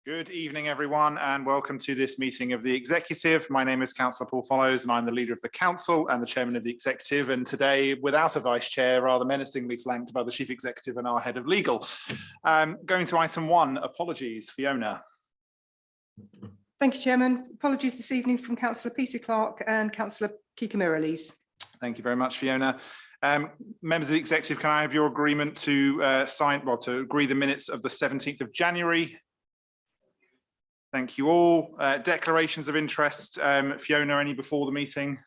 Good evening, everyone, and welcome to this meeting of the Executive. My name is Councillor Paul Follows, and I'm the Leader of the Council and the Chairman of the Executive. And today, without a Vice Chair, rather menacingly flanked by the Chief Executive and our Head of Legal. Going to item 1, apologies, Fiona. Thank you, Chairman. Apologies this evening from Councillor Peter Clark and Councillor Kika Mirrlees. Thank you very much, Fiona. Members of the Executive, can I have your agreement to to agree the minutes of the 17th of January? Thank you all. Declarations of interest. Fiona, any before the meeting?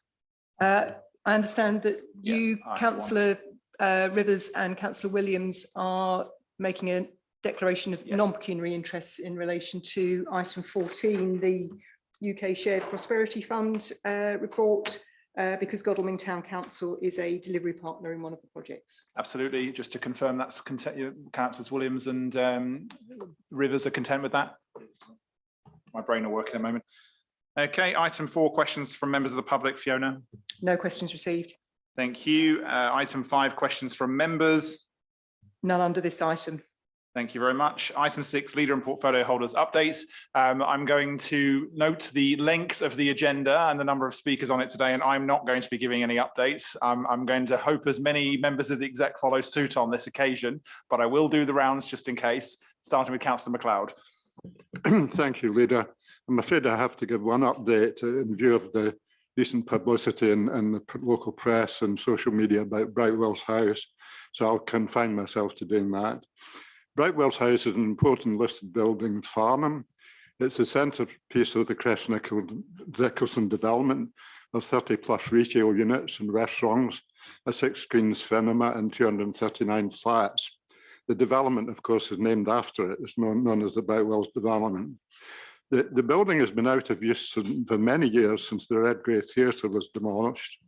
I understand that you, Councillor Rivers and Councillor Williams, are making a declaration of non-pecuniary interests in relation to item 14, the UK Shared Prosperity Fund report, because Godalming Town Council is a delivery partner in one of the projects. Absolutely. Just to confirm, that's Councillors Williams and Rivers are content with that? My brain will work in a moment. Okay, item 4, questions from members of the public. Fiona? No questions received. Thank you. Item 5, questions from members. None under this item. Thank you very much. Item 6, leader and portfolio holders updates. I'm going to note the length of the agenda and the number of speakers on it today, and I'm not going to be giving any updates. I'm going to hope as many members of the exec follow suit on this occasion, but I will do the rounds just in case, starting with Councillor MacLeod. Thank you, Leader. I'm afraid I have to give one update in view of the recent publicity in the local press and social media about Brightwells House, so I'll confine myself to doing that. Brightwells House is an important listed building in Farnham. It's the centrepiece of the Crest Nicholson development of 30+ retail units and restaurants, a 6-screen cinema and 239 flats. The development, of course, is named after it. It's known as the Brightwells development. The building has been out of use for many years since the Redgrave Theatre was demolished.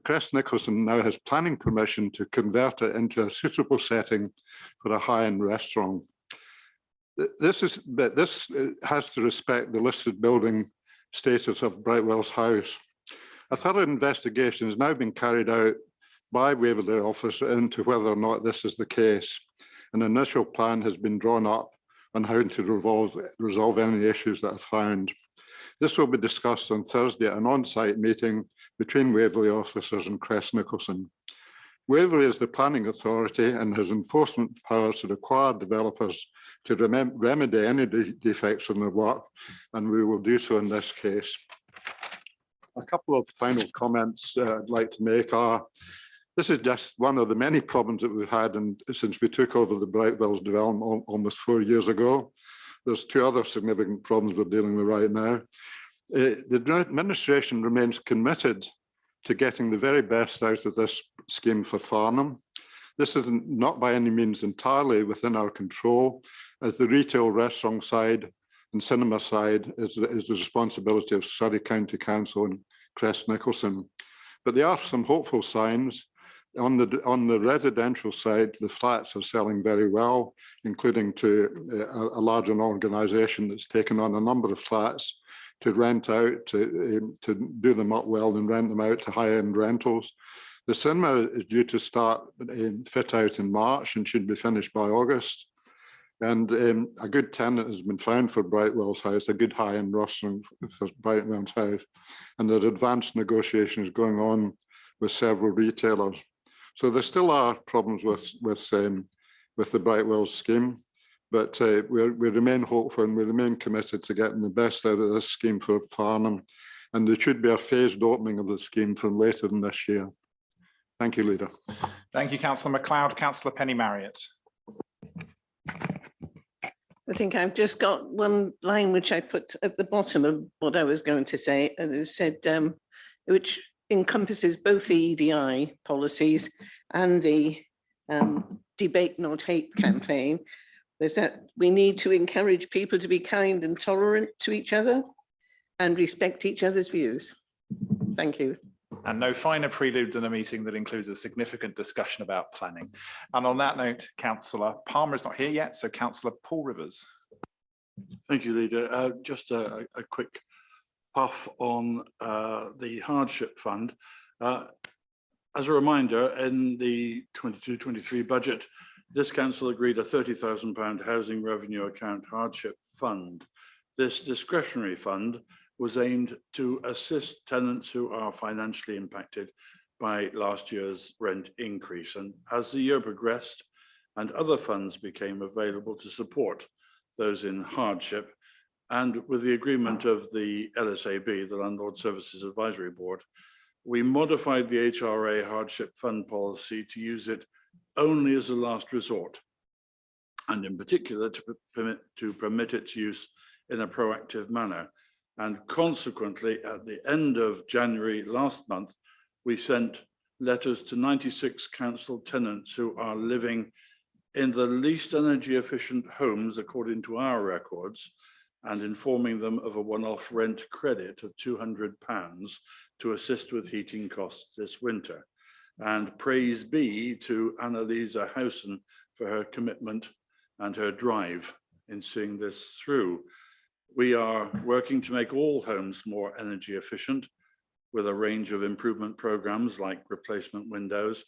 Crest Nicholson now has planning permission to convert it into a suitable setting for a high-end restaurant. This has to respect the listed building status of Brightwells House. A thorough investigation has now been carried out by Waverley Office into whether or not this is the case. An initial plan has been drawn up on how to resolve any issues that are found. This will be discussed on Thursday at an on-site meeting between Waverley officers and Crest Nicholson. Waverley is the planning authority and has enforcement powers to require developers to remedy any defects in their work, and we will do so in this case. A couple of final comments I'd like to make are, this is just one of the many problems that we've had since we took over the Brightwells development almost 4 years ago. There's 2 other significant problems we're dealing with right now. The administration remains committed to getting the very best out of this scheme for Farnham. This is not by any means entirely within our control, as the retail restaurant side and cinema side is the responsibility of Surrey County Council and Crest Nicholson. But there are some hopeful signs. On the residential side, the flats are selling very well, including to a large organisation that's taken on a number of flats to rent out, to do them up well and rent them out to high-end rentals. The cinema is due to start fit out in March and should be finished by August. And a good tenant has been found for Brightwells House, a good high-end restaurant for Brightwells House. And there are advanced negotiations going on with several retailers. So there still are problems with the Brightwells scheme, but we remain hopeful and we remain committed to getting the best out of this scheme for Farnham. And there should be a phased opening of the scheme from later in this year. Thank you, Leader. Thank you, Councillor MacLeod. Councillor Penny Marriott. I think I've just got one line which I put at the bottom of what I was going to say, and it said, which encompasses both the EDI policies and the Debate Not Hate campaign, is that we need to encourage people to be kind and tolerant to each other and respect each other's views. Thank you. And no finer prelude than a meeting that includes a significant discussion about planning. And on that note, Councillor Palmer is not here yet, so Councillor Paul Rivers. Thank you, Leader. Just a quick puff on the hardship fund. As a reminder, in the 22-23 budget, This council agreed a £30,000 housing revenue account hardship fund. This discretionary fund was aimed to assist tenants who are financially impacted by last year's rent increase. And as the year progressed and other funds became available to support those in hardship, and with the agreement of the LSAB, the Landlord Services Advisory Board, we modified the HRA hardship fund policy to use it only as a last resort, and in particular to permit its use in a proactive manner. And consequently, at the end of January last month, we sent letters to 96 council tenants who are living in the least energy efficient homes according to our records, and informing them of a one-off rent credit of £200 to assist with heating costs this winter. And praise be to Annalisa Howson for her commitment and her drive in seeing this through. We are working to make all homes more energy efficient with a range of improvement programs like replacement windows.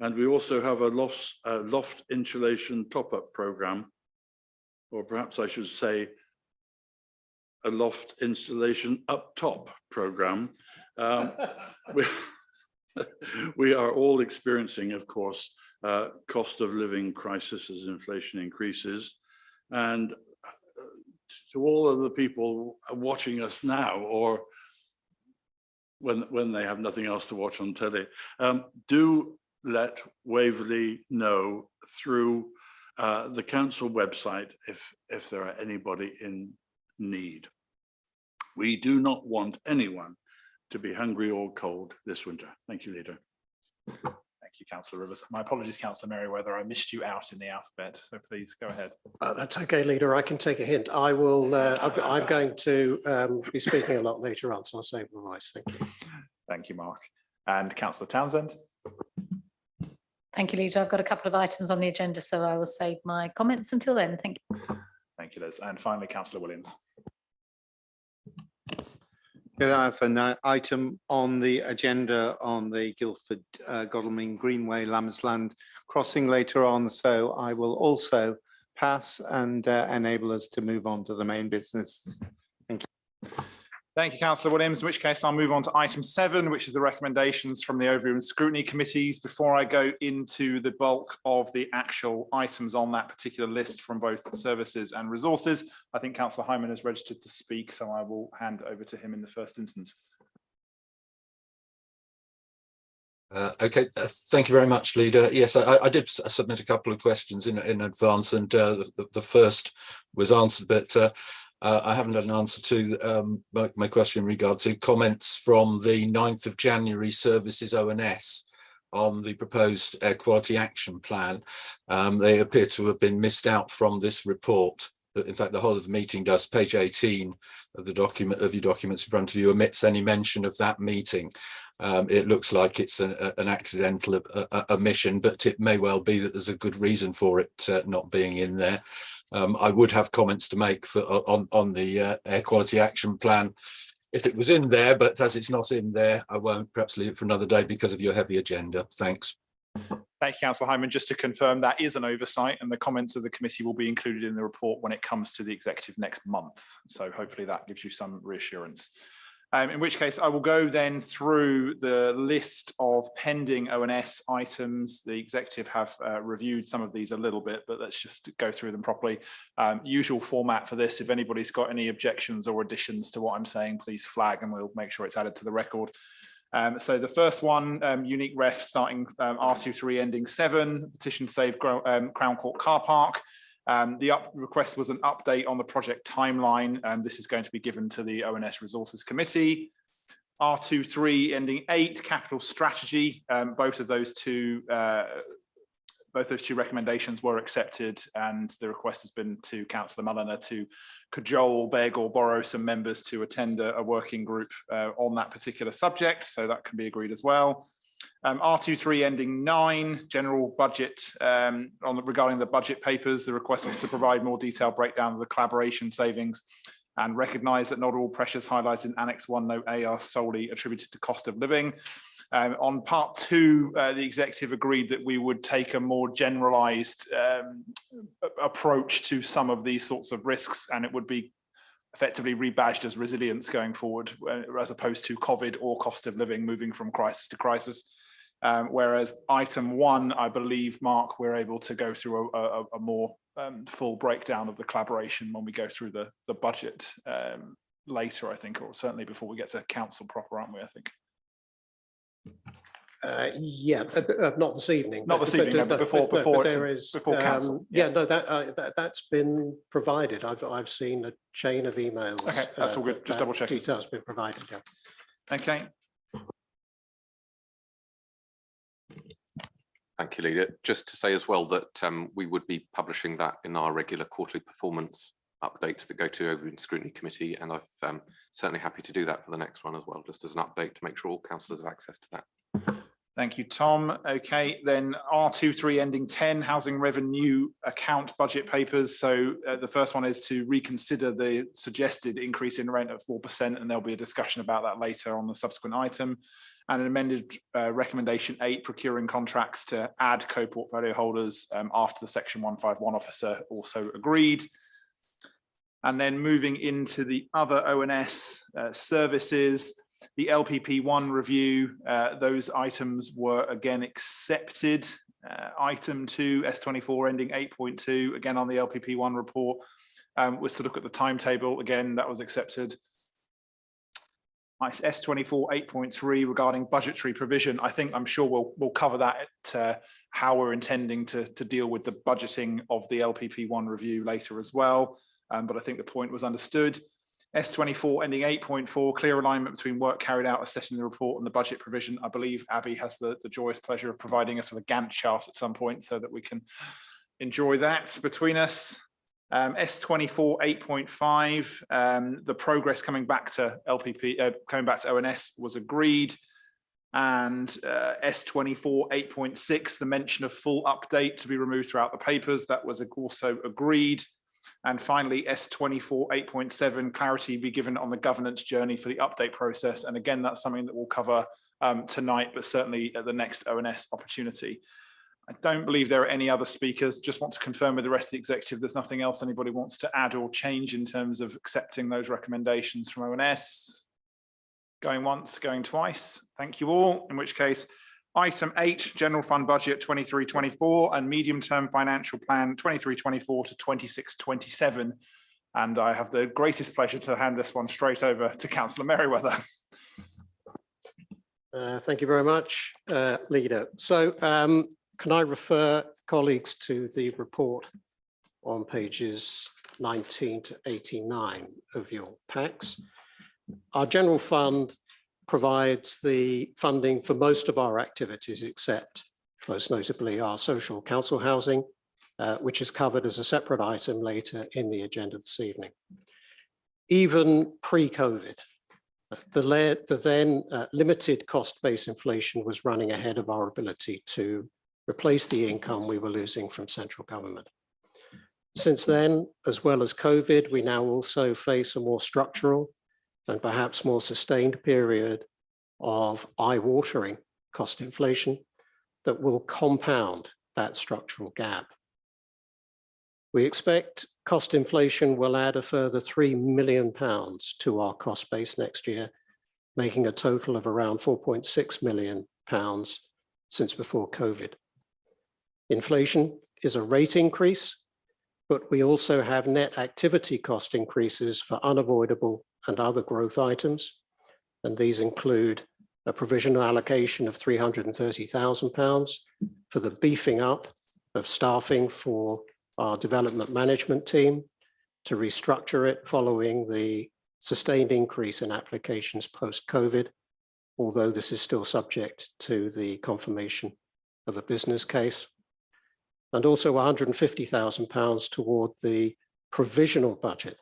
And we also have a loft insulation top-up program, or perhaps I should say a loft installation up top program. We are all experiencing, of course, cost of living crisis as inflation increases. And to all of the people watching us now, or when they have nothing else to watch on telly, do let Waverley know through the council website if there are anybody in need. We do not want anyone to be hungry or cold this winter. Thank you, Leader. Thank you, Councillor Rivers. My apologies, Councillor Merriweather. I missed you out in the alphabet, so please go ahead. That's okay, Leader. I can take a hint. I will. I'm going to be speaking a lot later on, so I'll save my voice. Thank you. Thank you, Mark. And Councillor Townsend. Thank you, Leader. I've got a couple of items on the agenda, so I will save my comments until then. Thank you. Thank you, Liz. And finally, Councillor Williams. Yeah, I have an item on the agenda on the Guildford Godalming Greenway Lammasland crossing later on, so I will also pass and enable us to move on to the main business. Thank you. Thank you, Councillor Williams, in which case I'll move on to item 7, which is the recommendations from the Overview and Scrutiny Committees. Before I go into the bulk of the actual items on that particular list from both services and resources, I think Councillor Hyman has registered to speak, so I will hand over to him in the first instance. Okay, thank you very much, Leader. Yes, I did submit a couple of questions in advance, and the first was answered, but I haven't had an answer to my question in regard to comments from the 9th of January Services ONS on the proposed Air Quality Action Plan. They appear to have been missed out from this report. In fact, the whole of the meeting does. Page 18 of the document, of your documents in front of you, omits any mention of that meeting. It looks like it's an accidental omission, but it may well be that there's a good reason for it not being in there. I would have comments to make on the Air Quality Action Plan if it was in there, but as it's not in there, I won't. Perhaps leave it for another day because of your heavy agenda. Thanks. Thank you, Councillor Hyman. Just to confirm, that is an oversight, and the comments of the committee will be included in the report when it comes to the executive next month. So hopefully that gives you some reassurance. In which case I will go then through the list of pending ONS items. The executive have reviewed some of these a little bit, but let's just go through them properly. Usual format for this, if anybody's got any objections or additions to what I'm saying, please flag and we'll make sure it's added to the record. So the first one, unique ref starting R23 ending 7, petition save Crown Court car park. The request was an update on the project timeline, and this is going to be given to the ONS Resources Committee. R23 ending 8, capital strategy. Both those two recommendations were accepted, and the request has been to Councillor Mulliner to cajole, beg or borrow some members to attend a working group on that particular subject, so that can be agreed as well. R23 ending 9, general budget regarding the budget papers. The request was to provide more detailed breakdown of the collaboration savings and recognise that not all pressures highlighted in Annex 1 Note A are solely attributed to cost of living. On part two, the executive agreed that we would take a more generalised approach to some of these sorts of risks, and it would be effectively rebadged as resilience going forward, as opposed to COVID or cost of living moving from crisis to crisis. Whereas item one, I believe, Mark, we're able to go through a more full breakdown of the collaboration when we go through the budget later, I think, or certainly before we get to council proper, aren't we, I think? Yeah, not this evening. Not this evening, no, but before there is before council. Yeah, no, that's been provided. I've seen a chain of emails. Okay, that's all good. Just double checking. Details been provided. Yeah. Okay. Thank you, Leader. Just to say as well that we would be publishing that in our regular quarterly performance updates that go to over in Scrutiny Committee, and I'm certainly happy to do that for the next one as well, just as an update to make sure all councillors have access to that. Thank you, Tom. Okay, then R23 ending 10, housing revenue account budget papers. So the first one is to reconsider the suggested increase in rent of 4%, and there'll be a discussion about that later on the subsequent item. And an amended recommendation 8, procuring contracts to add co-portfolio holders after the section 151 officer also agreed. And then moving into the other ONS services, the LPP1 review, those items were again accepted. Item 2, S24 ending 8.2, again on the LPP1 report, was to look at the timetable. Again, that was accepted. S24 8.3 regarding budgetary provision. I'm sure we'll cover that at how we're intending to deal with the budgeting of the LPP1 review later as well. But I think the point was understood. S24 ending 8.4, clear alignment between work carried out assessing the report and the budget provision. I believe Abby has the joyous pleasure of providing us with a Gantt chart at some point so that we can enjoy that between us. S24 8.5, the progress coming back to LPP, coming back to ONS was agreed. And S24 8.6, the mention of full update to be removed throughout the papers, that was also agreed. And finally, S24 8.7, clarity be given on the governance journey for the update process. And again, that's something that we'll cover tonight, but certainly at the next ONS opportunity. I don't believe there are any other speakers. Just want to confirm with the rest of the executive there's nothing else anybody wants to add or change in terms of accepting those recommendations from ONS. Going once, going twice. Thank you all. In which case, item 8, General Fund Budget 23-24 and Medium Term Financial Plan 23-24 to 26-27. And I have the greatest pleasure to hand this one straight over to Councillor Merriweather. Thank you very much, Leader. So can I refer colleagues to the report on pages 19 to 89 of your packs? Our general fund provides the funding for most of our activities, except most notably our social council housing, which is covered as a separate item later in the agenda this evening. Even pre-COVID, the then limited cost-based inflation was running ahead of our ability to replace the income we were losing from central government. Since then, as well as COVID, we now also face a more structural and perhaps more sustained period of eye-watering cost inflation that will compound that structural gap. We expect cost inflation will add a further £3 million to our cost base next year, making a total of around £4.6 million since before COVID. Inflation is a rate increase, but we also have net activity cost increases for unavoidable and other growth items. And these include a provisional allocation of £330,000 for the beefing up of staffing for our development management team to restructure it following the sustained increase in applications post-COVID, although this is still subject to the confirmation of a business case. And also £150,000 toward the provisional budget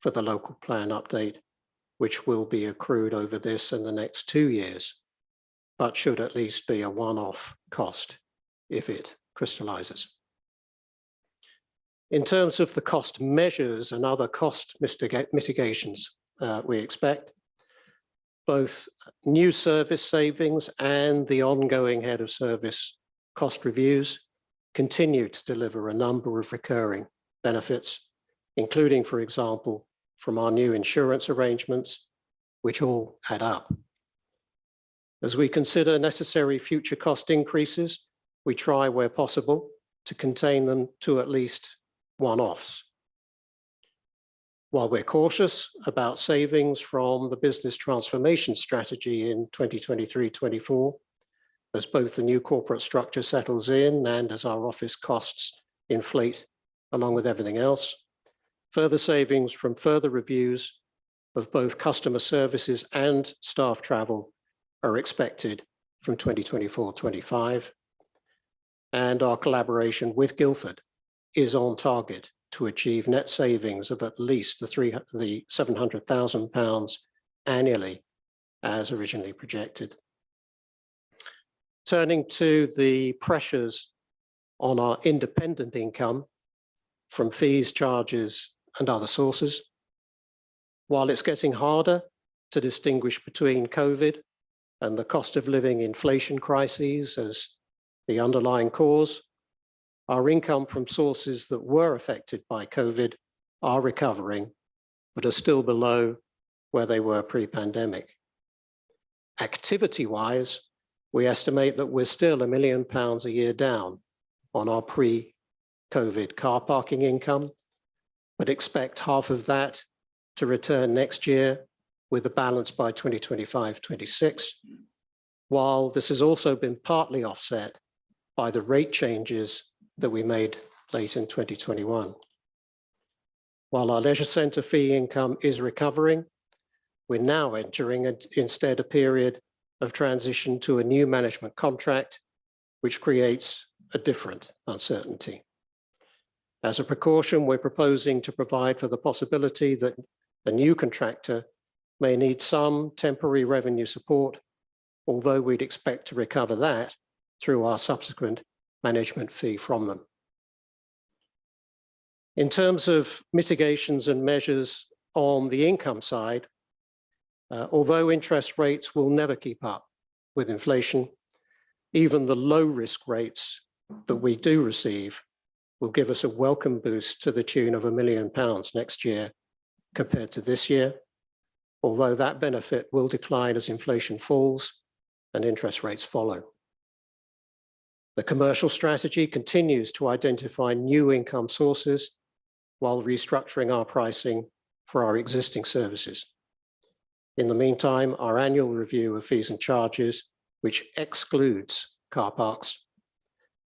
for the local plan update, which will be accrued over this and the next 2 years, but should at least be a one-off cost if it crystallizes. In terms of the cost measures and other cost mitigations we expect, both new service savings and the ongoing head of service cost reviews continue to deliver a number of recurring benefits, including, for example, from our new insurance arrangements, which all add up. As we consider necessary future cost increases, we try where possible to contain them to at least one-offs. While we're cautious about savings from the business transformation strategy in 2023-24, as both the new corporate structure settles in and as our office costs inflate along with everything else, further savings from further reviews of both customer services and staff travel are expected from 2024-25. And our collaboration with Guildford is on target to achieve net savings of at least the £700,000 annually as originally projected. Turning to the pressures on our independent income from fees, charges, and other sources. While it's getting harder to distinguish between COVID and the cost of living inflation crises as the underlying cause, our income from sources that were affected by COVID are recovering, but are still below where they were pre-pandemic. Activity-wise, we estimate that we're still £1 million a year down on our pre-COVID car parking income, but expect half of that to return next year with a balance by 2025-26, while this has also been partly offset by the rate changes that we made late in 2021. While our leisure centre fee income is recovering, we're now entering instead a period of transition to a new management contract, which creates a different uncertainty. As a precaution, we're proposing to provide for the possibility that a new contractor may need some temporary revenue support, although we'd expect to recover that through our subsequent management fee from them. In terms of mitigations and measures on the income side, although interest rates will never keep up with inflation, even the low risk rates that we do receive will give us a welcome boost to the tune of £1 million next year compared to this year, although that benefit will decline as inflation falls and interest rates follow. The commercial strategy continues to identify new income sources while restructuring our pricing for our existing services. In the meantime, our annual review of fees and charges, which excludes car parks,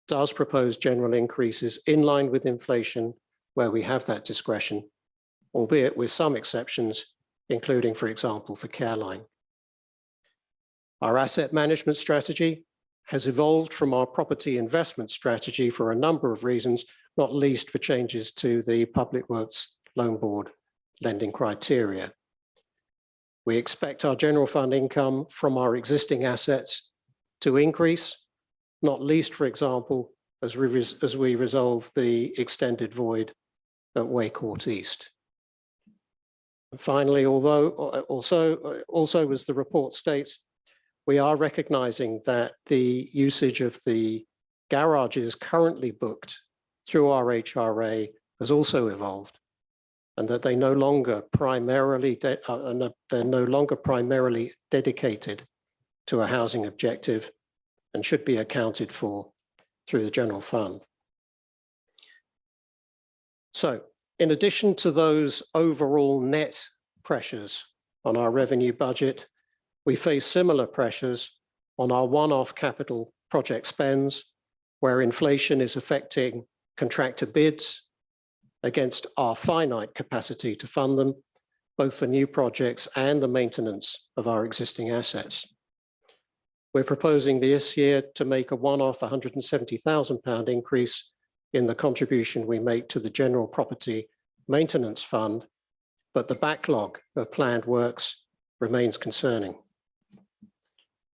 does propose general increases in line with inflation where we have that discretion, albeit with some exceptions, including, for example, for Careline. Our asset management strategy has evolved from our property investment strategy for a number of reasons, not least for changes to the Public Works Loan Board lending criteria. We expect our general fund income from our existing assets to increase, not least, for example, as we resolve the extended void at Way Court East. And finally, although also as the report states, we are recognizing that the usage of the garages currently booked through our HRA has also evolved, and that they're no longer primarily dedicated to a housing objective and should be accounted for through the general fund. So, in addition to those overall net pressures on our revenue budget, we face similar pressures on our one-off capital project spends, where inflation is affecting contractor bids against our finite capacity to fund them, both for new projects and the maintenance of our existing assets. We're proposing this year to make a one-off £170,000 increase in the contribution we make to the General Property Maintenance Fund, but the backlog of planned works remains concerning.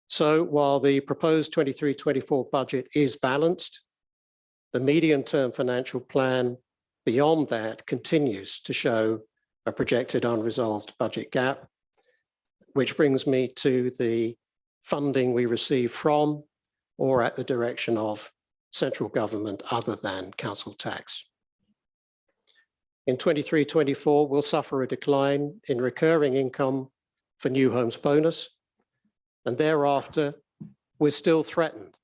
So while the proposed 23-24 budget is balanced, the medium-term financial plan beyond that continues to show a projected unresolved budget gap. which brings me to the funding we receive from or at the direction of central government other than council tax. In 23-24, we'll suffer a decline in recurring income for New Homes Bonus, and thereafter, we're still threatened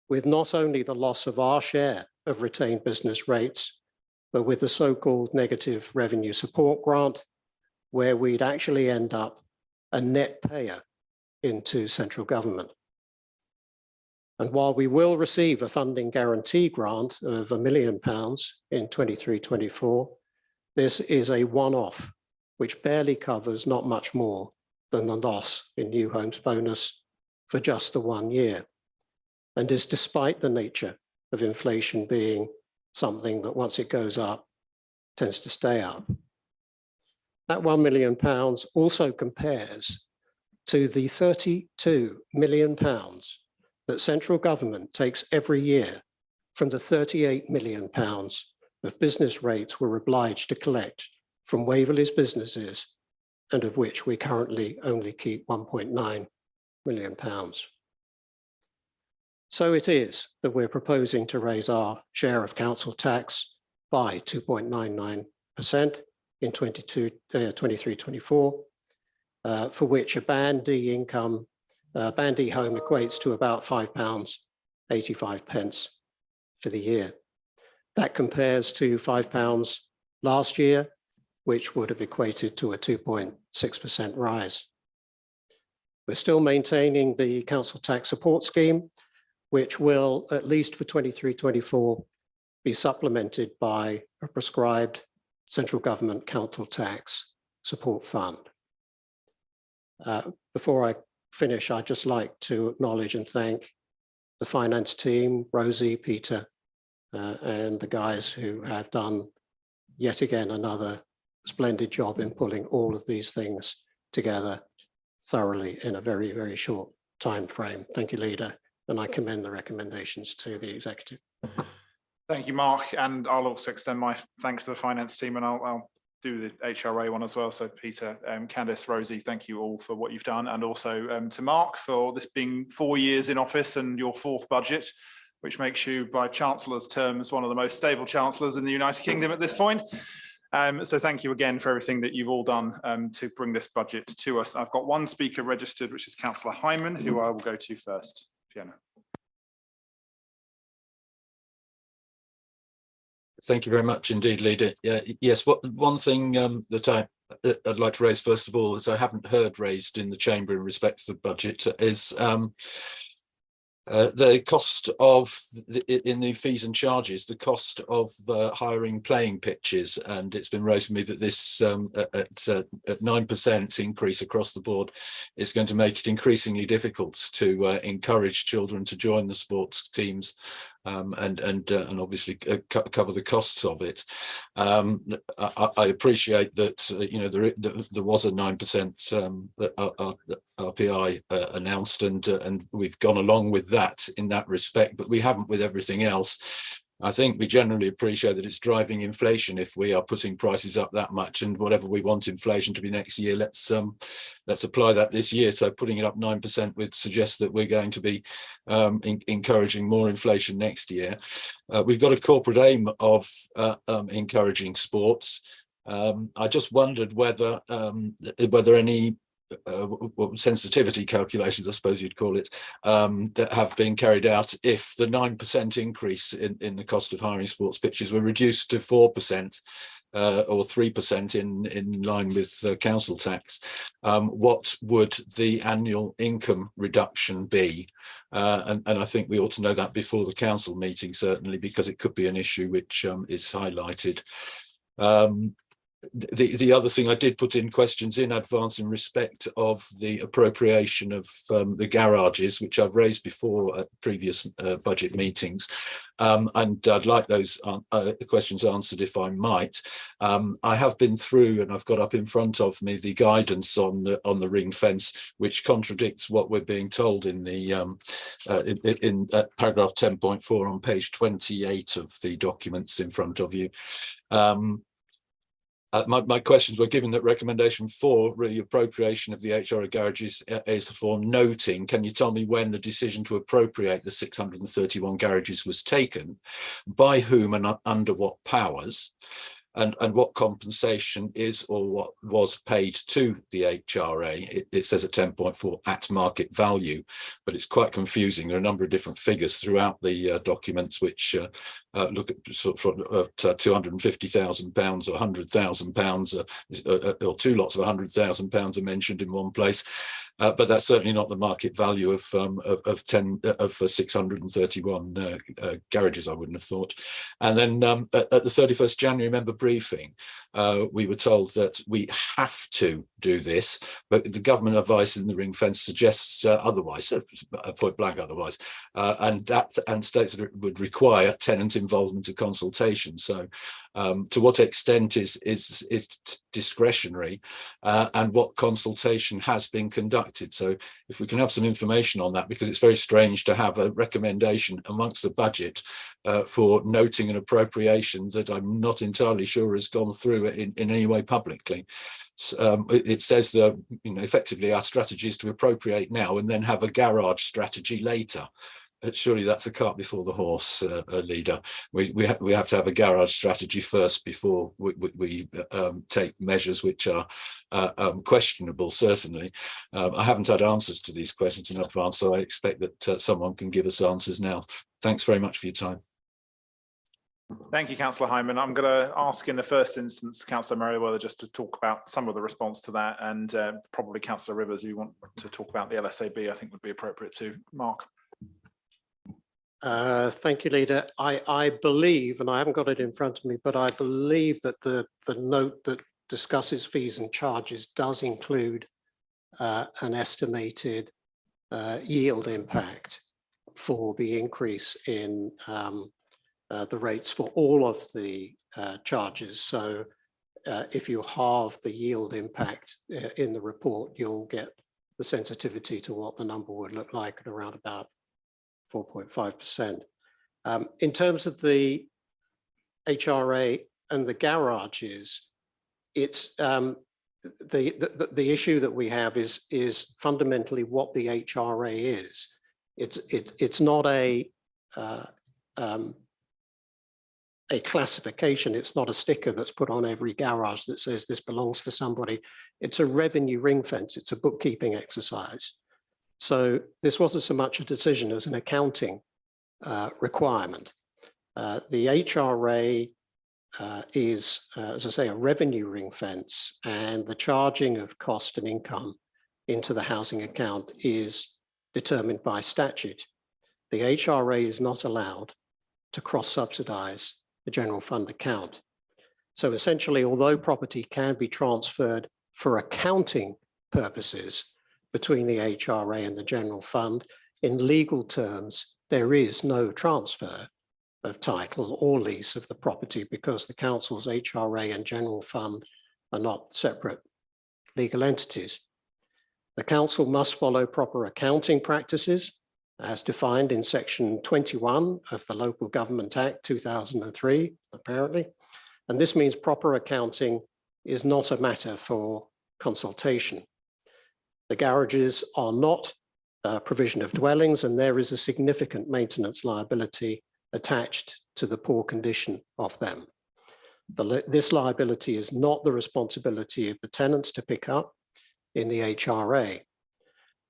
with not only the loss of our share of retained business rates, but with the so-called negative revenue support grant, where we'd actually end up a net payer into central government. And while we will receive a funding guarantee grant of £1 million in 23-24, this is a one-off, which barely covers not much more than the loss in New Homes Bonus for just the 1 year, and is despite the nature of inflation being something that once it goes up, tends to stay up. That £1 million also compares to the £32 million that central government takes every year from the £38 million of business rates we're obliged to collect from Waverley's businesses, and of which we currently only keep £1.9 million. So it is that we're proposing to raise our share of council tax by 2.99% in 23-24, for which a Band D income, Band D home equates to about £5.85 for the year. That compares to £5 last year, which would have equated to a 2.6% rise. We're still maintaining the council tax support scheme, which will, at least for 23-24, be supplemented by a prescribed central government council tax support fund. Before I finish, I'd just like to acknowledge and thank the finance team, Rosie, Peter, and the guys who have done yet again another splendid job in pulling all of these things together thoroughly in a very, very short time frame. Thank you, Leader, and I commend the recommendations to the executive. Thank you, Mark, and I'll also extend my thanks to the finance team, and I'll do the HRA one as well. So Peter, Candice, Rosie, thank you all for what you've done, and also to Mark for this being 4 years in office and your 4th budget, which makes you, by Chancellor's terms, one of the most stable Chancellors in the United Kingdom at this point. So thank you again for everything that you've all done to bring this budget to us. I've got one speaker registered, which is Councillor Hyman, who I will go to first. Fiona. Thank you very much indeed, Leader. Yes, one thing that I'd like to raise first of all, is I haven't heard raised in the Chamber in respect to the budget, is the cost of, in the fees and charges, the cost of hiring playing pitches. And it's been raised with me that this at 9% increase across the board is going to make it increasingly difficult to encourage children to join the sports teams and obviously cover the costs of it. I appreciate that there was a 9% RPI announced, and we've gone along with that in that respect, but we haven't with everything else. I think we generally appreciate that it's driving inflation if we are putting prices up that much, and whatever we want inflation to be next year, let's apply that this year. So putting it up 9% would suggest that we're going to be encouraging more inflation next year. We've got a corporate aim of encouraging sports. I just wondered whether any sensitivity calculations, I suppose you'd call it, that have been carried out if the 9% increase in the cost of hiring sports pitches were reduced to 4% or 3% in line with council tax. What would the annual income reduction be? And I think we ought to know that before the council meeting, certainly, because it could be an issue which is highlighted. The other thing, I did put in questions in advance in respect of the appropriation of the garages, which I've raised before at previous budget meetings, and I'd like those questions answered if I might. I have been through, and I've got up in front of me, the guidance on the ring fence, which contradicts what we're being told in the in paragraph 10.4 on page 28 of the documents in front of you. My questions were, given that recommendation 4, really appropriation of the HRA garages is for noting, can you tell me when the decision to appropriate the 631 garages was taken, by whom and under what powers, and what compensation is or what was paid to the HRA? It says at 10.4 at market value, but it's quite confusing. There are a number of different figures throughout the documents which look at sort of £250,000 or £100,000, or 2 lots of £100,000 are mentioned in one place. But that's certainly not the market value of 631 garages, I wouldn't have thought. And then at the 31st January member briefing, we were told that we have to do this, but the government advice in the ring fence suggests otherwise, point blank otherwise, and states that it would require tenant involvement and consultation. So to what extent is discretionary, and what consultation has been conducted? So if we can have some information on that, because it's very strange to have a recommendation amongst the budget for noting an appropriation that I'm not entirely sure has gone through in any way publicly. It says that, you know, effectively our strategy is to appropriate now and then have a garage strategy later. Surely that's a cart before the horse, Leader. We have to have a garage strategy first before we take measures which are questionable, certainly. I haven't had answers to these questions in advance, so I expect that someone can give us answers now. Thanks very much for your time. Thank you, Councillor Hyman. I'm going to ask in the first instance, Councillor Merriweather, just to talk about some of the response to that, and probably Councillor Rivers, who you want to talk about the LSAB, I think would be appropriate too. Mark. Thank you, Leader. I believe, and I haven't got it in front of me, but I believe that the note that discusses fees and charges does include an estimated yield impact for the increase in the rates for all of the charges. So if you halve the yield impact in the report, you'll get the sensitivity to what the number would look like at around about 4.5%. In terms of the HRA and the garages, it's the issue that we have is fundamentally what the HRA is. It's not a classification. It's not a sticker that's put on every garage that says this belongs to somebody. It's a revenue ring fence. It's a bookkeeping exercise. So this wasn't so much a decision as an accounting requirement. The HRA is, as I say, a revenue ring fence, and the charging of cost and income into the housing account is determined by statute. The HRA is not allowed to cross-subsidize the general fund account. So essentially, although property can be transferred for accounting purposes between the HRA and the general fund, in legal terms, there is no transfer of title or lease of the property because the council's HRA and general fund are not separate legal entities. The council must follow proper accounting practices as defined in section 21 of the Local Government Act 2003, apparently. And this means proper accounting is not a matter for consultation. The garages are not provision of dwellings, and there is a significant maintenance liability attached to the poor condition of them. This liability is not the responsibility of the tenants to pick up in the HRA.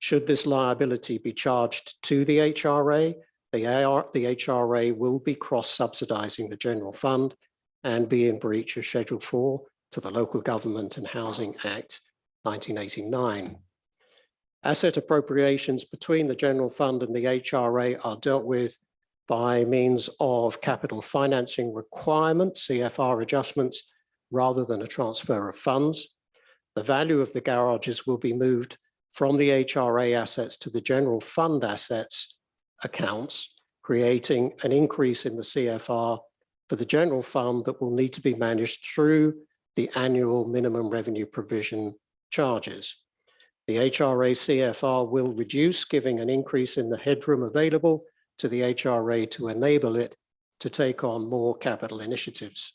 Should this liability be charged to the HRA, the HRA will be cross-subsidizing the general fund and be in breach of Schedule 4 to the Local Government and Housing Act 1989. Asset appropriations between the general fund and the HRA are dealt with by means of capital financing requirement, CFR adjustments, rather than a transfer of funds. The value of the garages will be moved from the HRA assets to the general fund assets accounts, creating an increase in the CFR for the general fund that will need to be managed through the annual minimum revenue provision charges. The HRA CFR will reduce, giving an increase in the headroom available to the HRA to enable it to take on more capital initiatives.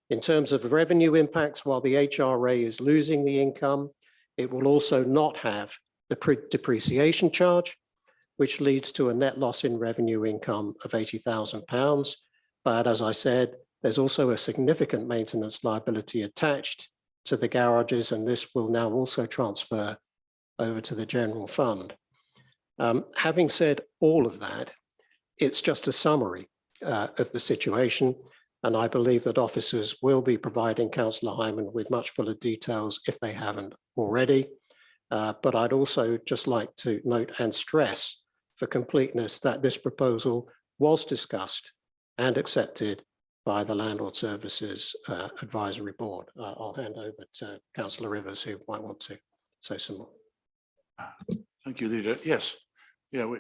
In terms of revenue impacts, while the HRA is losing the income, it will also not have the depreciation charge, which leads to a net loss in revenue income of £80,000. But as I said, there's also a significant maintenance liability attached to the garages, and this will now also transfer over to the general fund. Having said all of that, it's just a summary of the situation, and I believe that officers will be providing Councillor Hyman with much fuller details if they haven't already. But I'd also just like to note and stress for completeness that this proposal was discussed and accepted by the Landlord Services Advisory Board. I'll hand over to Councillor Rivers, who might want to say some more. Thank you, Leader. Yes, yeah,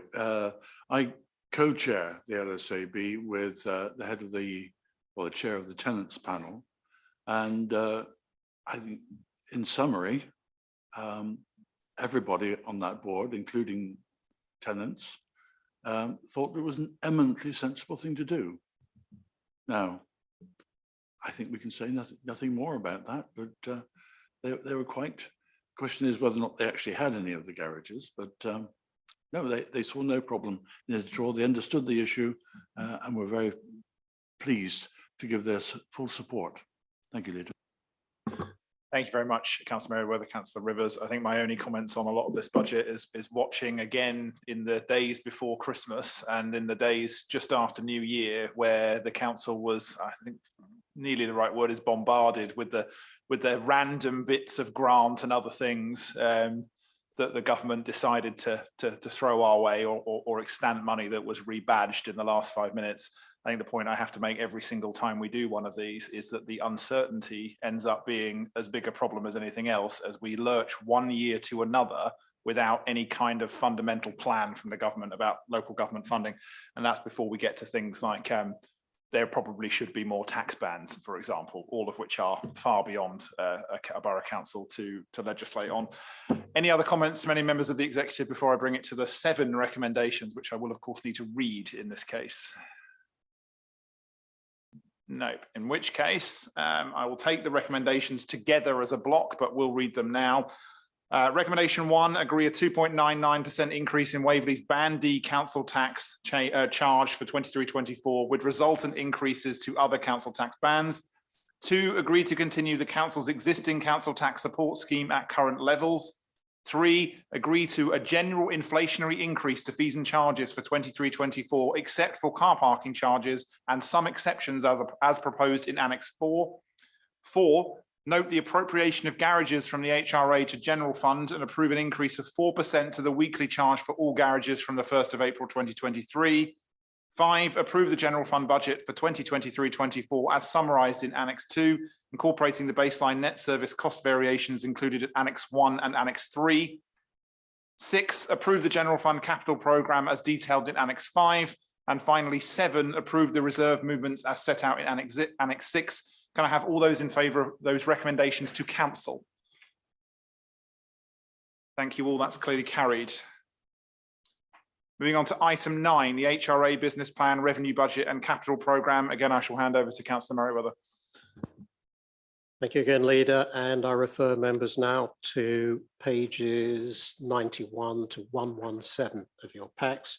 I co-chair the LSAB with the head of the chair of the tenants panel, and I think, in summary, everybody on that board, including tenants, thought it was an eminently sensible thing to do. Now, I think we can say nothing more about that, but they were quite. The question is whether or not they actually had any of the garages, but no, they saw no problem in it at all. They understood the issue and were very pleased to give their full support. Thank you, Leader. Thank you very much, Councillor Merriweather, Councillor Rivers. I think my only comments on a lot of this budget is watching again in the days before Christmas and in the days just after New Year, where the council was, I think nearly the right word is bombarded with the random bits of grant and other things that the government decided to throw our way or extant money that was rebadged in the last 5 minutes. I think the point I have to make every single time we do one of these is that the uncertainty ends up being as big a problem as anything else, as we lurch 1 year to another without any kind of fundamental plan from the government about local government funding. And that's before we get to things like there probably should be more tax bans, for example, all of which are far beyond a borough council to legislate on. Any other comments from any members of the executive before I bring it to the 7 recommendations, which I will of course need to read in this case? Nope. In which case, I will take the recommendations together as a block, but we'll read them now. Recommendation 1, agree a 2.99% increase in Waverley's Band D council tax charge for 23-24 with resultant increases to other council tax bands. 2, agree to continue the council's existing council tax support scheme at current levels. 3, agree to a general inflationary increase to fees and charges for 23-24, except for car parking charges and some exceptions as proposed in Annex 4. 4, note the appropriation of garages from the HRA to general fund and approve an increase of 4% to the weekly charge for all garages from the 1st of April 2023. 5, approve the general fund budget for 2023-24 as summarised in Annex 2, incorporating the baseline net service cost variations included at Annex 1 and Annex 3. 6, approve the general fund capital programme as detailed in Annex 5. And finally, 7, approve the reserve movements as set out in Annex 6. Can I have all those in favour of those recommendations to council? Thank you all, that's clearly carried. Moving on to item 9, the HRA business plan, revenue budget and capital programme. Again, I shall hand over to Councillor Merriweather. Thank you again, Leader. And I refer members now to pages 91 to 117 of your packs.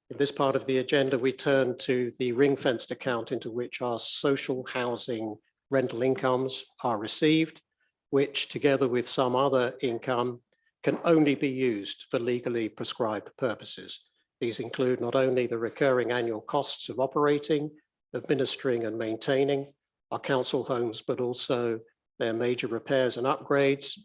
In this part of the agenda, we turn to the ring-fenced account into which our social housing rental incomes are received, which together with some other income can only be used for legally prescribed purposes. These include not only the recurring annual costs of operating, administering and maintaining our council homes, but also their major repairs and upgrades,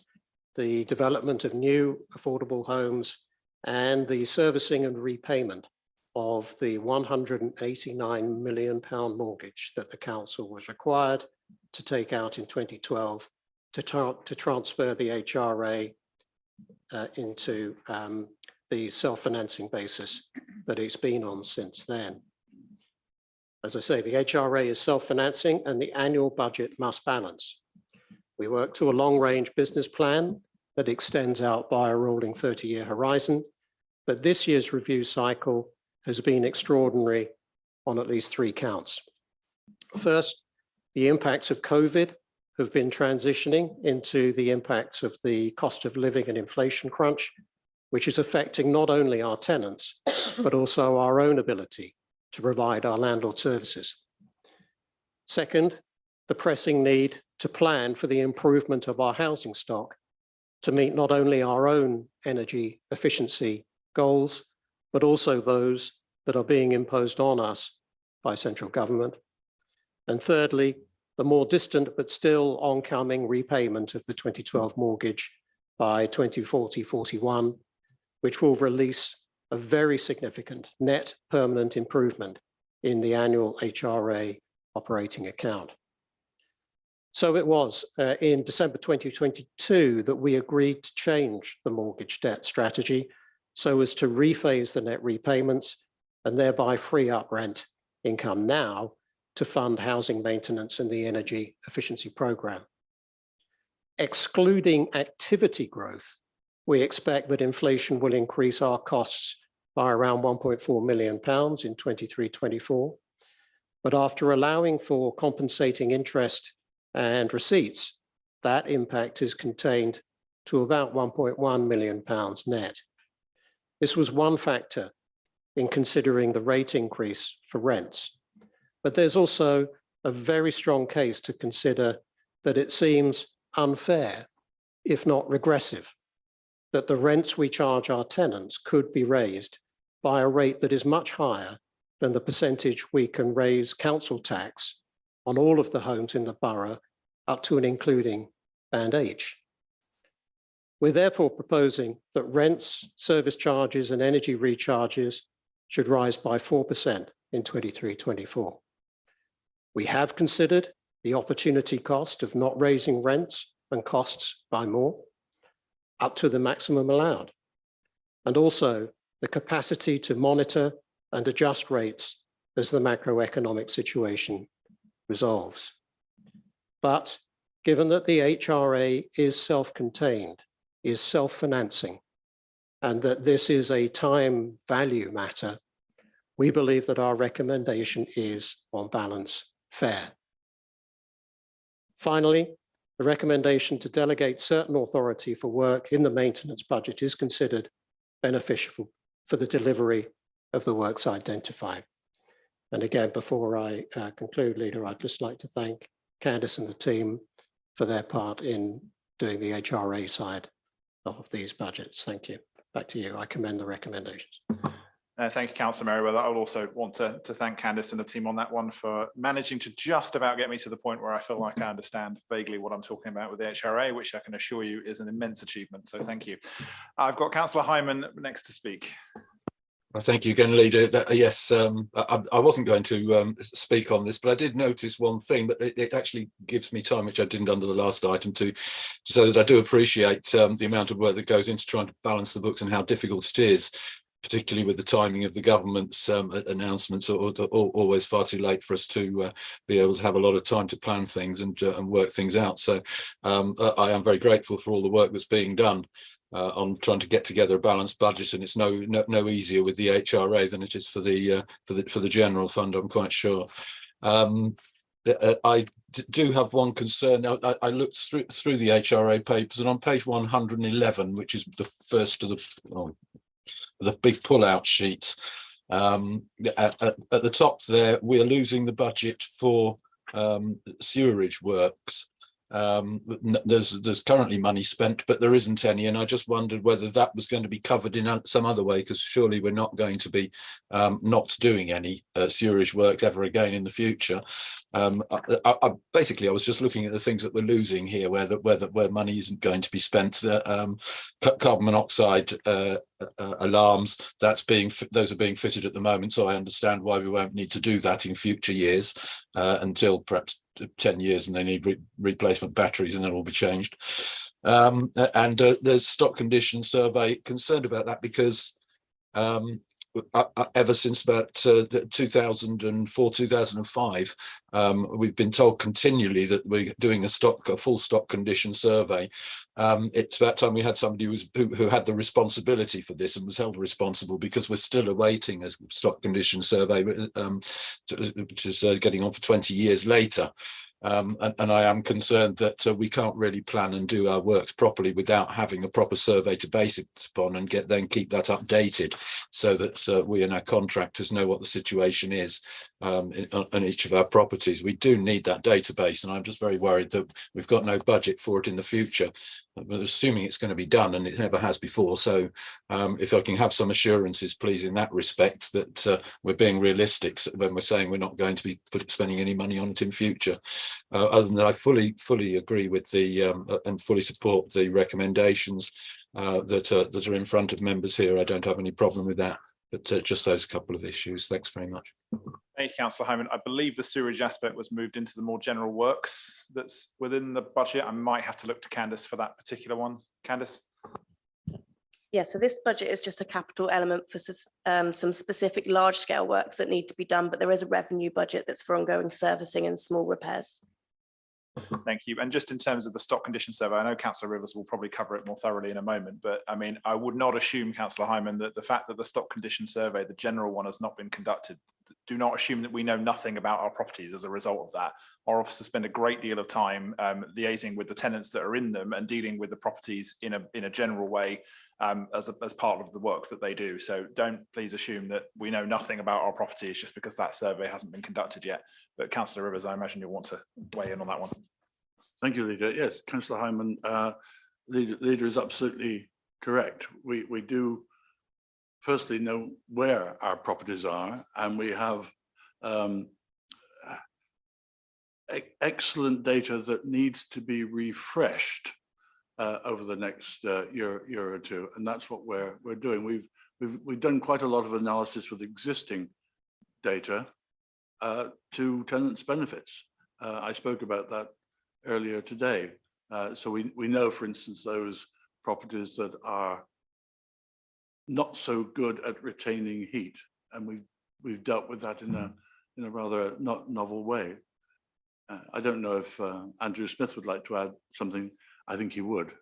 the development of new affordable homes, and the servicing and repayment of the £189 million mortgage that the council was required to take out in 2012 to transfer the HRA into the self-financing basis that it's been on since then. As I say, the HRA is self-financing and the annual budget must balance. We work to a long-range business plan that extends out by a rolling 30-year horizon, but this year's review cycle has been extraordinary on at least 3 counts. First, The impacts of COVID have been transitioning into the impacts of the cost of living and inflation crunch, which is affecting not only our tenants, but also our own ability to provide our landlord services. Second, the pressing need to plan for the improvement of our housing stock to meet not only our own energy efficiency goals, but also those that are being imposed on us by central government. And thirdly, the more distant but still oncoming repayment of the 2012 mortgage by 2040-41, which will release a very significant net permanent improvement in the annual HRA operating account. So it was in December 2022 that we agreed to change the mortgage debt strategy so as to rephase the net repayments and thereby free up rent income now to fund housing maintenance and the energy efficiency program. Excluding activity growth, we expect that inflation will increase our costs by around £1.4 million in 23-24. But after allowing for compensating interest and receipts, that impact is contained to about £1.1 million net. This was one factor in considering the rate increase for rents. But there's also a very strong case to consider that it seems unfair, if not regressive, that the rents we charge our tenants could be raised by a rate that is much higher than the percentage we can raise council tax on all of the homes in the borough up to and including Band H. We're therefore proposing that rents, service charges and energy recharges should rise by 4% in 23-24. We have considered the opportunity cost of not raising rents and costs by more, up to the maximum allowed, and also the capacity to monitor and adjust rates as the macroeconomic situation resolves. But given that the HRA is self-contained, is self-financing, and that this is a time value matter, we believe that our recommendation is, on balance, fair. Finally, the recommendation to delegate certain authority for work in the maintenance budget is considered beneficial for the delivery of the works identified. And again, before I conclude, Leader, I'd just like to thank Candice and the team for their part in doing the HRA side of these budgets. Thank you. Back to you. I commend the recommendations. Thank you, Councillor Merriweather. I would also want to thank Candice and the team on that one for managing to just about get me to the point where I feel like I understand vaguely what I'm talking about with the HRA, which I can assure you is an immense achievement. So thank you. I've got Councillor Hyman next to speak. Well, thank you again, Leader. Yes, I wasn't going to speak on this, but I did notice one thing, but it actually gives me time, which I didn't under the last item, to so that I do appreciate the amount of work that goes into trying to balance the books and how difficult it is, particularly with the timing of the government's announcements, or always far too late for us to be able to have a lot of time to plan things and work things out. So I am very grateful for all the work that's being done on trying to get together a balanced budget, and it's no easier with the HRA than it is for the general fund, I'm quite sure. I do have one concern. I looked through the HRA papers, and on page 111, which is the first of the big pull-out sheet, at the top there, we're losing the budget for sewerage works. There's currently money spent, but there isn't any, and I just wondered whether that was going to be covered in some other way, because surely we're not going to be not doing any sewerage works ever again in the future. Basically, I was just looking at the things that we're losing here, where money isn't going to be spent. Carbon monoxide alarms, those are being fitted at the moment, so I understand why we won't need to do that in future years until perhaps 10 years, and they need replacement batteries, and then will be changed. There's stock condition survey. Concerned about that because ever since about 2004, 2005, we've been told continually that we're doing a full stock condition survey. It's about time we had somebody who had the responsibility for this and was held responsible, because we're still awaiting a stock condition survey, which is getting on for 20 years later. And I am concerned that we can't really plan and do our works properly without having a proper survey to base it upon and then keep that updated so that we and our contractors know what the situation is on each of our properties. We do need that database, and I'm just very worried that we've got no budget for it in the future. But assuming it's going to be done, and it never has before. So if I can have some assurances, please, in that respect, that we're being realistic when we're saying we're not going to be spending any money on it in future. Other than that, I fully agree with the and fully support the recommendations that are in front of members here. I don't have any problem with that, but just those couple of issues. Thanks very much. Thank you, Councillor Hyman. I believe the sewerage aspect was moved into the more general works that's within the budget. I might have to look to Candice for that particular one. Candice? Yeah, so this budget is just a capital element for some specific large scale works that need to be done, but there is a revenue budget that's for ongoing servicing and small repairs. Thank you. And just in terms of the stock condition survey, I know Councillor Rivers will probably cover it more thoroughly in a moment, but I mean, I would not assume, Councillor Hyman, that the fact that the stock condition survey, the general one, has not been conducted, do not assume that we know nothing about our properties as a result of that. Our officers spend a great deal of time liaising with the tenants that are in them and dealing with the properties in a general way as part of the work that they do. So don't please assume that we know nothing about our properties just because that survey hasn't been conducted yet. But Councillor Rivers, I imagine you'll want to weigh in on that one. Thank you, Leader. Yes, Councillor Hyman, Leader is absolutely correct. We do firstly know where our properties are, and we have excellent data that needs to be refreshed over the next year or two, and that's what we're doing. We've done quite a lot of analysis with existing data to tenants' benefits. I spoke about that earlier today. So we know, for instance, those properties that are not so good at retaining heat, and we've dealt with that in a rather not novel way. I don't know if Andrew Smith would like to add something. I think he would.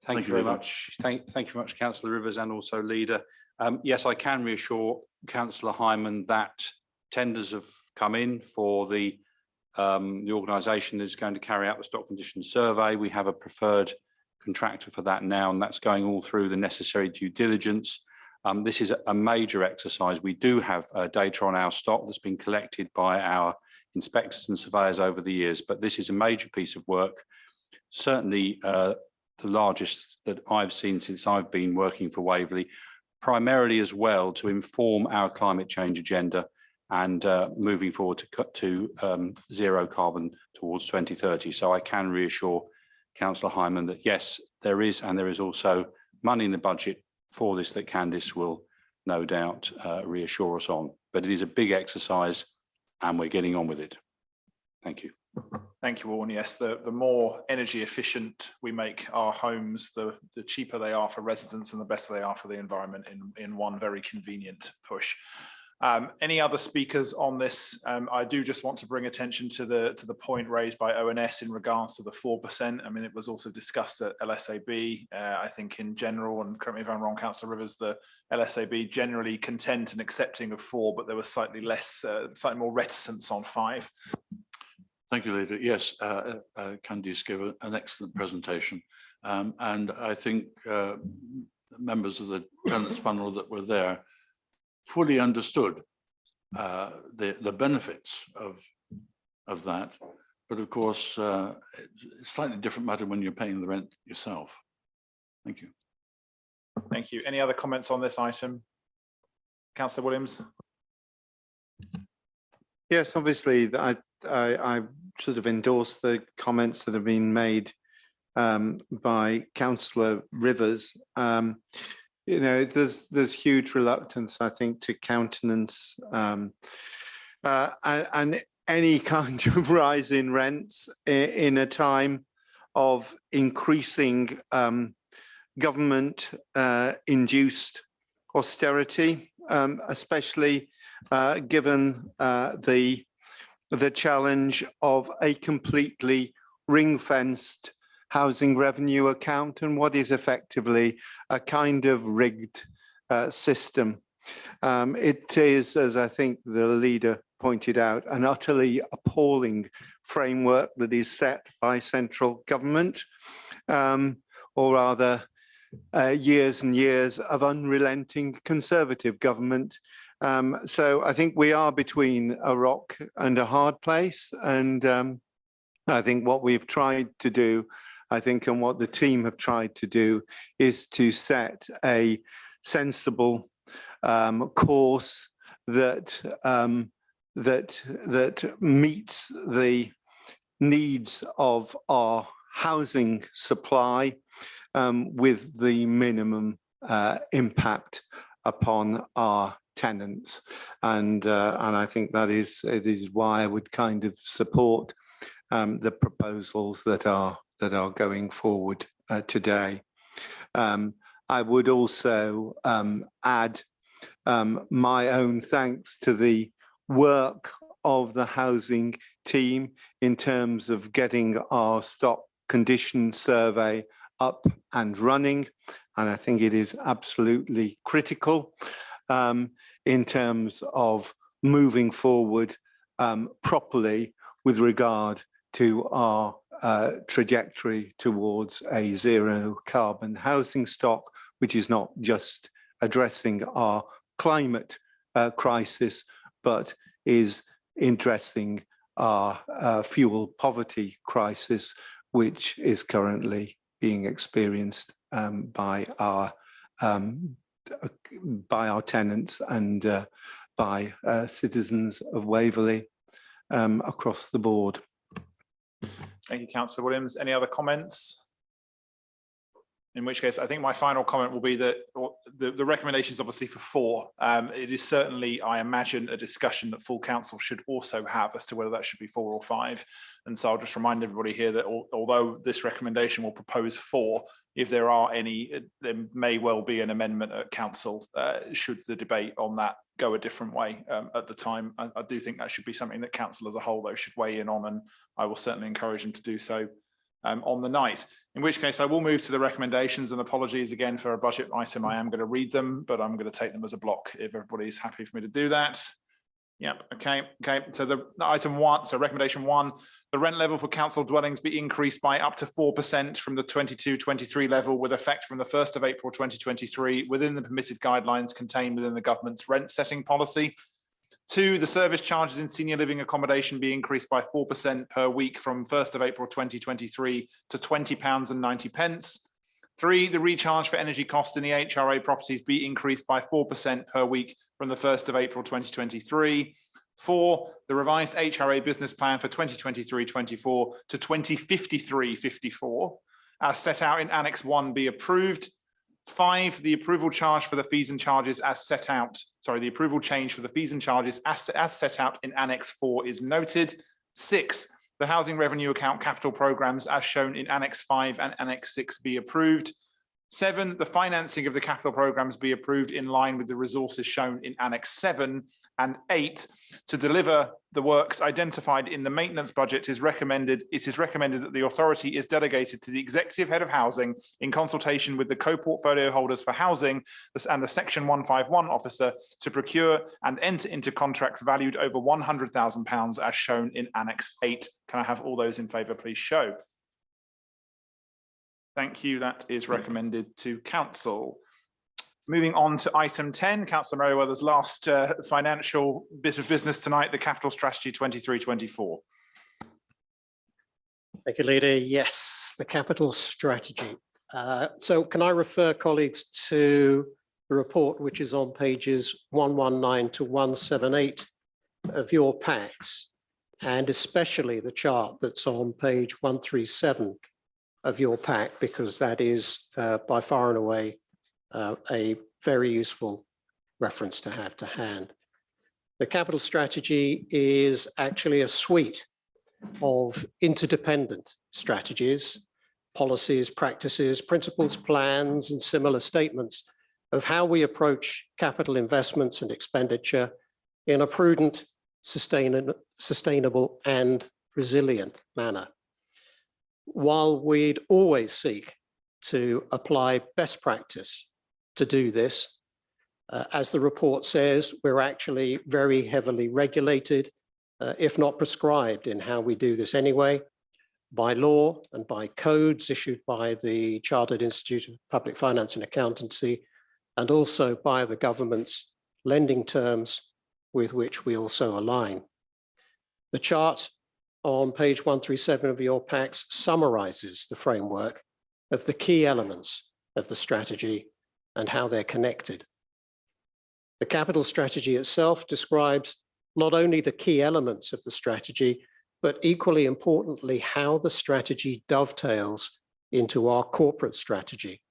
Thank you very much. Thank you very much, Councillor Rivers, and also Leader. Yes, I can reassure Councillor Hyman that tenders have come in for the organisation that is going to carry out the stock condition survey. We have a preferred contractor for that now, and that's going all through the necessary due diligence. This is a major exercise. We do have data on our stock that's been collected by our inspectors and surveyors over the years, but this is a major piece of work. Certainly the largest that I've seen since I've been working for Waverley, primarily as well to inform our climate change agenda and moving forward to zero carbon towards 2030. So I can reassure Councillor Hyman that yes, there is, and there is also money in the budget for this that Candice will no doubt reassure us on. But it is a big exercise and we're getting on with it. Thank you. Thank you all. And yes, the more energy efficient we make our homes, the cheaper they are for residents and the better they are for the environment in one very convenient push. Any other speakers on this? I do just want to bring attention to the point raised by ONS in regards to the 4%. I mean, it was also discussed at LSAB. I think in general, and correct me if I'm wrong, Councillor Rivers, the LSAB generally content and accepting of 4%, but there was slightly more reticence on 5%. Thank you, Leader. Yes, Candice gave an excellent presentation. And I think members of the tenants panel that were there fully understood the benefits of that. But of course, it's a slightly different matter when you're paying the rent yourself. Thank you. Thank you. Any other comments on this item? Councillor Williams? Yes, obviously, I sort of endorse the comments that have been made by Councillor Rivers. You know, there's huge reluctance, I think, to countenance and any kind of rise in rents in a time of increasing government induced austerity, especially given the challenge of a completely ring-fenced housing revenue account and what is effectively a kind of rigged system. It is, as I think the leader pointed out, an utterly appalling framework that is set by central government, or rather years and years of unrelenting Conservative government. So I think we are between a rock and a hard place. And I think what we've tried to do, and what the team have tried to do, is to set a sensible course that that meets the needs of our housing supply with the minimum impact upon our tenants. And I think it is why I would kind of support the proposals that are going forward today. I would also add my own thanks to the work of the housing team in terms of getting our stock condition survey up and running. And I think it is absolutely critical in terms of moving forward properly with regard to our trajectory towards a zero carbon housing stock, which is not just addressing our climate crisis, but is addressing our fuel poverty crisis, which is currently being experienced by our tenants and by citizens of Waverley across the board. Thank you, Councillor Williams. Any other comments? In which case, I think my final comment will be that the recommendation is obviously for 4. It is certainly, I imagine, a discussion that full council should also have as to whether that should be 4 or 5. And so I'll just remind everybody here that although this recommendation will propose 4, if there are any, there may well be an amendment at council should the debate on that go a different way at the time. I do think that should be something that council as a whole, though, should weigh in on, and I will certainly encourage them to do so on the night. In which case I will move to the recommendations, and apologies again for a budget item. I am going to read them, but I'm going to take them as a block if everybody's happy for me to do that. Yep. Okay. So the item 1, so recommendation 1, the rent level for council dwellings be increased by up to 4% from the 22-23 level with effect from the 1st of April 2023 within the permitted guidelines contained within the government's rent setting policy. 2, the service charges in senior living accommodation be increased by 4% per week from 1st of April 2023 to £20.90. 3, the recharge for energy costs in the HRA properties be increased by 4% per week from the 1st of April 2023. 4, the revised HRA business plan for 2023-24 to 2053-54 as set out in Annex 1 be approved. 5, the approval charge for the fees and charges as set out, the approval change for the fees and charges as set out in Annex 4 is noted. 6, the housing revenue account capital programs as shown in Annex 5 and Annex 6 be approved. 7, the financing of the capital programs be approved in line with the resources shown in Annex 7. And 8, to deliver the works identified in the maintenance budget it is recommended that the authority is delegated to the Executive Head of Housing in consultation with the co-portfolio holders for housing and the Section 151 officer to procure and enter into contracts valued over £100,000 as shown in Annex 8. Can I have all those in favour, please show? Thank you. That is recommended to council. Moving on to item 10, Councillor Merriweather's last financial bit of business tonight, the Capital Strategy 23-24. Thank you, Leader. Yes, the capital strategy. So can I refer colleagues to the report, which is on pages 119 to 178 of your packs, and especially the chart that's on page 137 of your pack, because that is by far and away a very useful reference to have to hand. The capital strategy is actually a suite of interdependent strategies, policies, practices, principles, plans, and similar statements of how we approach capital investments and expenditure in a prudent, sustainable, and resilient manner. While we'd always seek to apply best practice to do this, as the report says, we're actually very heavily regulated if not prescribed in how we do this anyway, by law and by codes issued by the Chartered Institute of Public Finance and Accountancy, and also by the government's lending terms with which we also align. The chart on page 137 of your packs summarizes the framework of the key elements of the strategy and how they're connected. The capital strategy itself describes not only the key elements of the strategy, but equally importantly, how the strategy dovetails into our corporate strategy,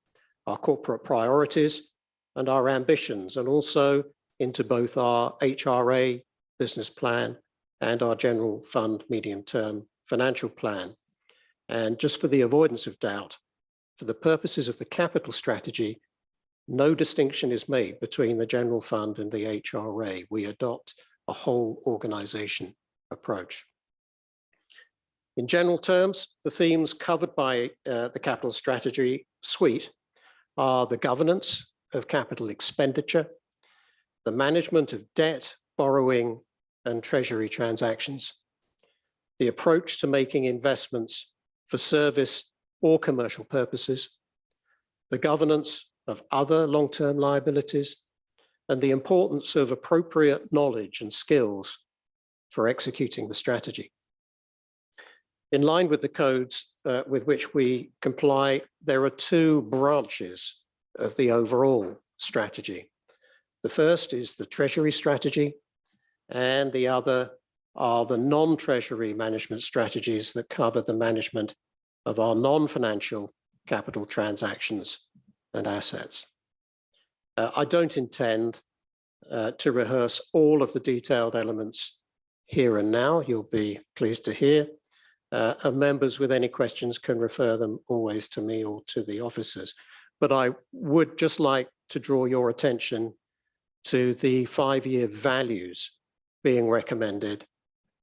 our corporate priorities and our ambitions, and also into both our HRA business plan and our general fund medium-term financial plan. And just for the avoidance of doubt, for the purposes of the capital strategy, no distinction is made between the general fund and the HRA. We adopt a whole organization approach. In general terms, the themes covered by the capital strategy suite are the governance of capital expenditure, the management of debt, borrowing, and treasury transactions, the approach to making investments for service or commercial purposes, the governance of other long-term liabilities, and the importance of appropriate knowledge and skills for executing the strategy. In line with the codes with which we comply, there are two branches of the overall strategy. The first is the treasury strategy, and the other are the non-treasury management strategies that cover the management of our non-financial capital transactions and assets. I don't intend to rehearse all of the detailed elements here and now. You'll be pleased to hear. And members with any questions can refer them always to me or to the officers. But I would just like to draw your attention to the 5-year values being recommended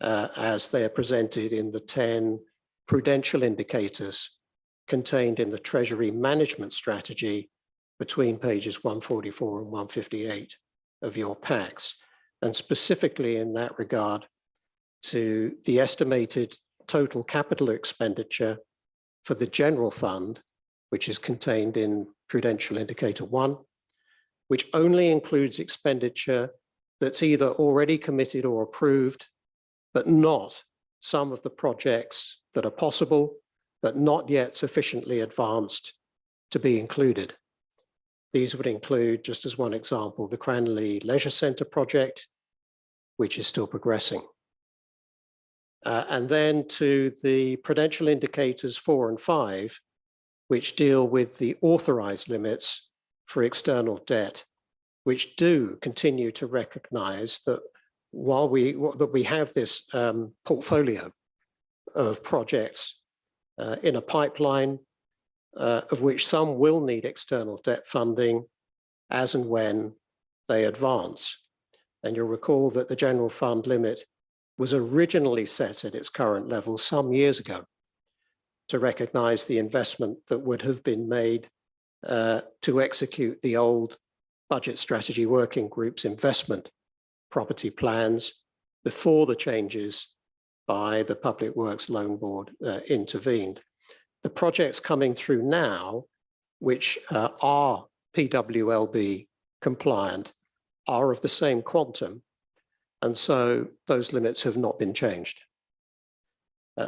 as they are presented in the 10 prudential indicators contained in the Treasury Management Strategy between pages 144 and 158 of your packs, and specifically in that regard to the estimated total capital expenditure for the general fund, which is contained in Prudential Indicator 1, which only includes expenditure that's either already committed or approved, but not some of the projects that are possible, but not yet sufficiently advanced to be included. These would include, just as one example, the Cranley Leisure Centre project, which is still progressing. And then to the Prudential Indicators 4 and 5, which deal with the authorized limits for external debt, which do continue to recognize that while we have this portfolio of projects in a pipeline, of which some will need external debt funding as and when they advance. And you'll recall that the general fund limit was originally set at its current level some years ago to recognize the investment that would have been made to execute the old Budget Strategy Working Group's investment property plans before the changes by the Public Works Loan Board intervened. The projects coming through now, which are PWLB compliant, are of the same quantum, and so those limits have not been changed.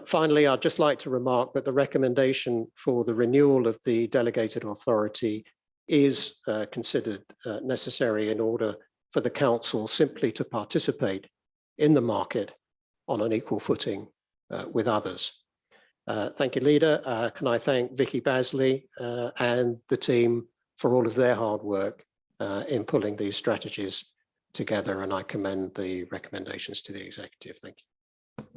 Finally, I'd just like to remark that the recommendation for the renewal of the delegated authority is considered necessary in order for the council simply to participate in the market on an equal footing with others. Thank you, Leader. Can I thank Vicky Basley and the team for all of their hard work in pulling these strategies together, and I commend the recommendations to the executive. Thank you.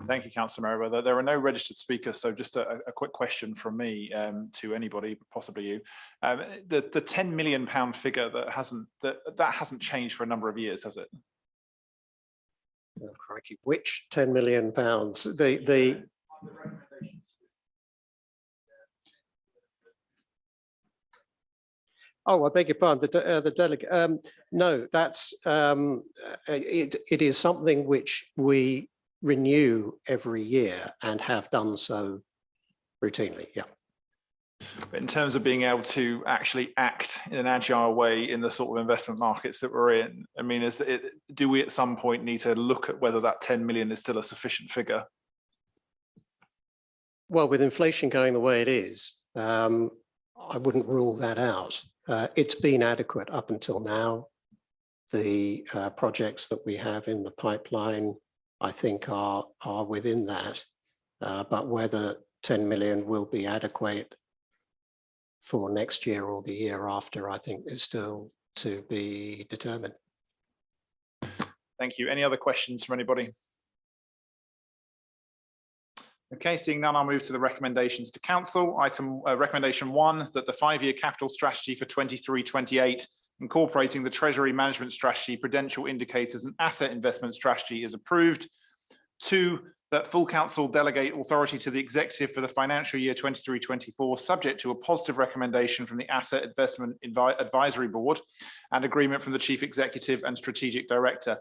Thank you, Councillor Merriweather. There are no registered speakers, so just a quick question from me to anybody, possibly you. The £10 million figure that hasn't changed for a number of years, has it? Oh, crikey. Which £10 million? Oh, I beg your pardon. The delegate. No, that's it is something which we renew every year and have done so routinely. Yeah. In terms of being able to actually act in an agile way in the sort of investment markets that we're in, I mean, do we at some point need to look at whether that 10 million is still a sufficient figure? Well, with inflation going the way it is, I wouldn't rule that out. It's been adequate up until now. The projects that we have in the pipeline, I think, are within that. But whether 10 million will be adequate for next year or the year after, I think is still to be determined. Thank you. Any other questions from anybody? Okay, seeing none, I'll move to the recommendations to council. Recommendation 1, that the 5-year capital strategy for 23-28, incorporating the Treasury Management Strategy, prudential indicators and asset investment strategy is approved. 2, that full council delegate authority to the executive for the financial year 23-24, subject to a positive recommendation from the Asset Investment Advisory Board and agreement from the Chief Executive and Strategic Director.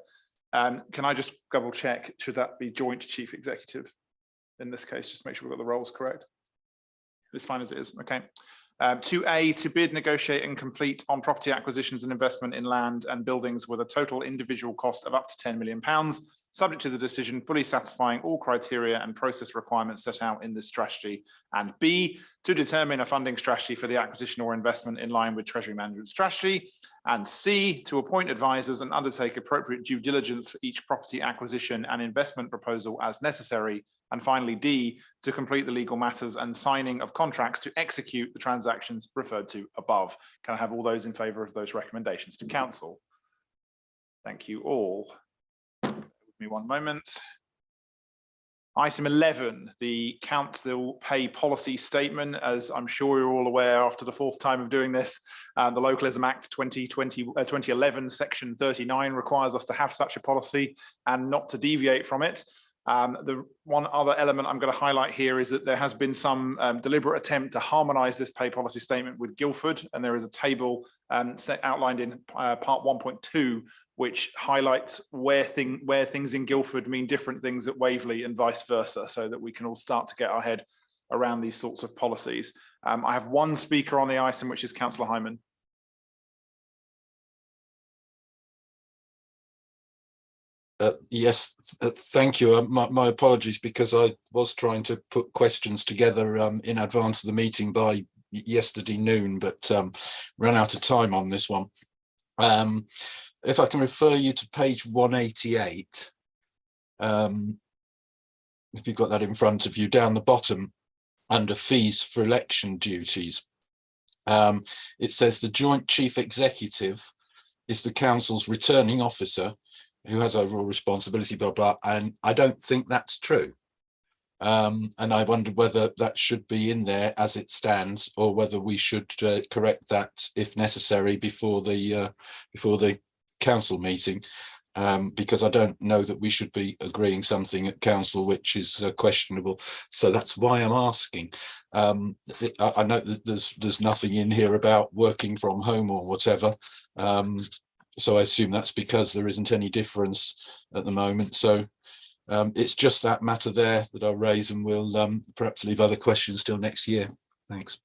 Can I just double check, should that be joint Chief Executive in this case, just make sure we've got the roles correct? It's fine as it is, okay. 2A, to bid, negotiate and complete on property acquisitions and investment in land and buildings with a total individual cost of up to £10 million, subject to the decision fully satisfying all criteria and process requirements set out in this strategy. And B, to determine a funding strategy for the acquisition or investment in line with Treasury Management Strategy. And C, to appoint advisors and undertake appropriate due diligence for each property acquisition and investment proposal as necessary. And finally, D, to complete the legal matters and signing of contracts to execute the transactions referred to above. Can I have all those in favour of those recommendations to council? Thank you all. Give me one moment. Item 11, the council pay policy statement. As I'm sure you're all aware, after the 4th time of doing this, the Localism Act 2011, section 39 requires us to have such a policy and not to deviate from it. The one other element I'm going to highlight here is that there has been some deliberate attempt to harmonise this pay policy statement with Guildford, and there is a table outlined in part 1.2 which highlights where things in Guildford mean different things at Waverley and vice versa, so that we can all start to get our head around these sorts of policies. I have one speaker on the item, which is Councillor Hyman. Yes, thank you. My apologies, because I was trying to put questions together in advance of the meeting by yesterday noon, but ran out of time on this one. If I can refer you to page 188, if you've got that in front of you, down the bottom under fees for election duties, it says the Joint Chief Executive is the council's returning officer who has overall responsibility, blah, blah, and I don't think that's true. And I wondered whether that should be in there as it stands, or whether we should correct that if necessary before the council meeting, because I don't know that we should be agreeing something at council which is questionable. So that's why I'm asking. I know that there's nothing in here about working from home or whatever. So I assume that's because there isn't any difference at the moment. So it's just that matter there that I'll raise, and we'll perhaps leave other questions till next year. Thanks.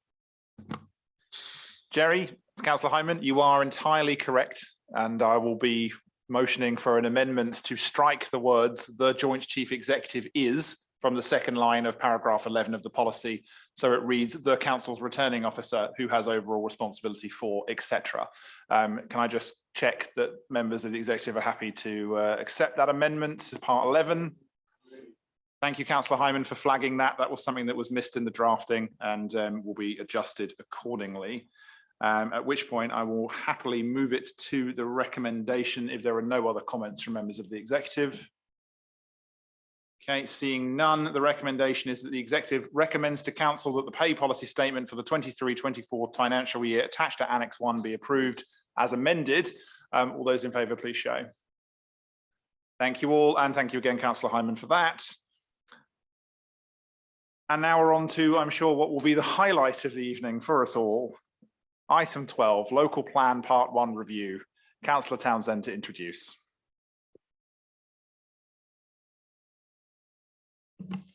Jerry, Councillor Hyman, you are entirely correct, and I will be motioning for an amendment to strike the words "the Joint Chief Executive is" from the second line of paragraph 11 of the policy. So it reads, the council's returning officer who has overall responsibility for, etc. Can I just check that members of the executive are happy to accept that amendment to part 11? Thank you, Councillor Hyman, for flagging that. That was something that was missed in the drafting, and will be adjusted accordingly. At which point I will happily move it to the recommendation if there are no other comments from members of the executive. Okay, seeing none, the recommendation is that the executive recommends to council that the pay policy statement for the 23-24 financial year attached to Annex 1 be approved as amended. All those in favour, please show. Thank you all, and thank you again, Councillor Hyman, for that. And now we're on to, I'm sure, what will be the highlight of the evening for us all. Item 12, Local Plan Part 1 Review. Councillor Townsend to introduce.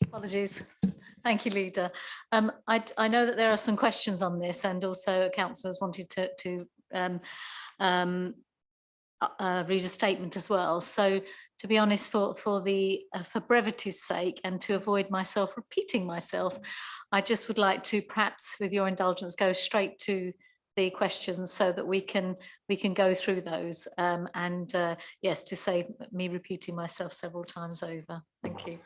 Apologies. Thank you, Leader. I know that there are some questions on this, and also councillors wanted to read a statement as well. So, to be honest, for brevity's sake, and to avoid myself repeating myself, I just would like to, perhaps with your indulgence, go straight to the questions so that we can go through those. Yes, to save me repeating myself several times over. Thank you.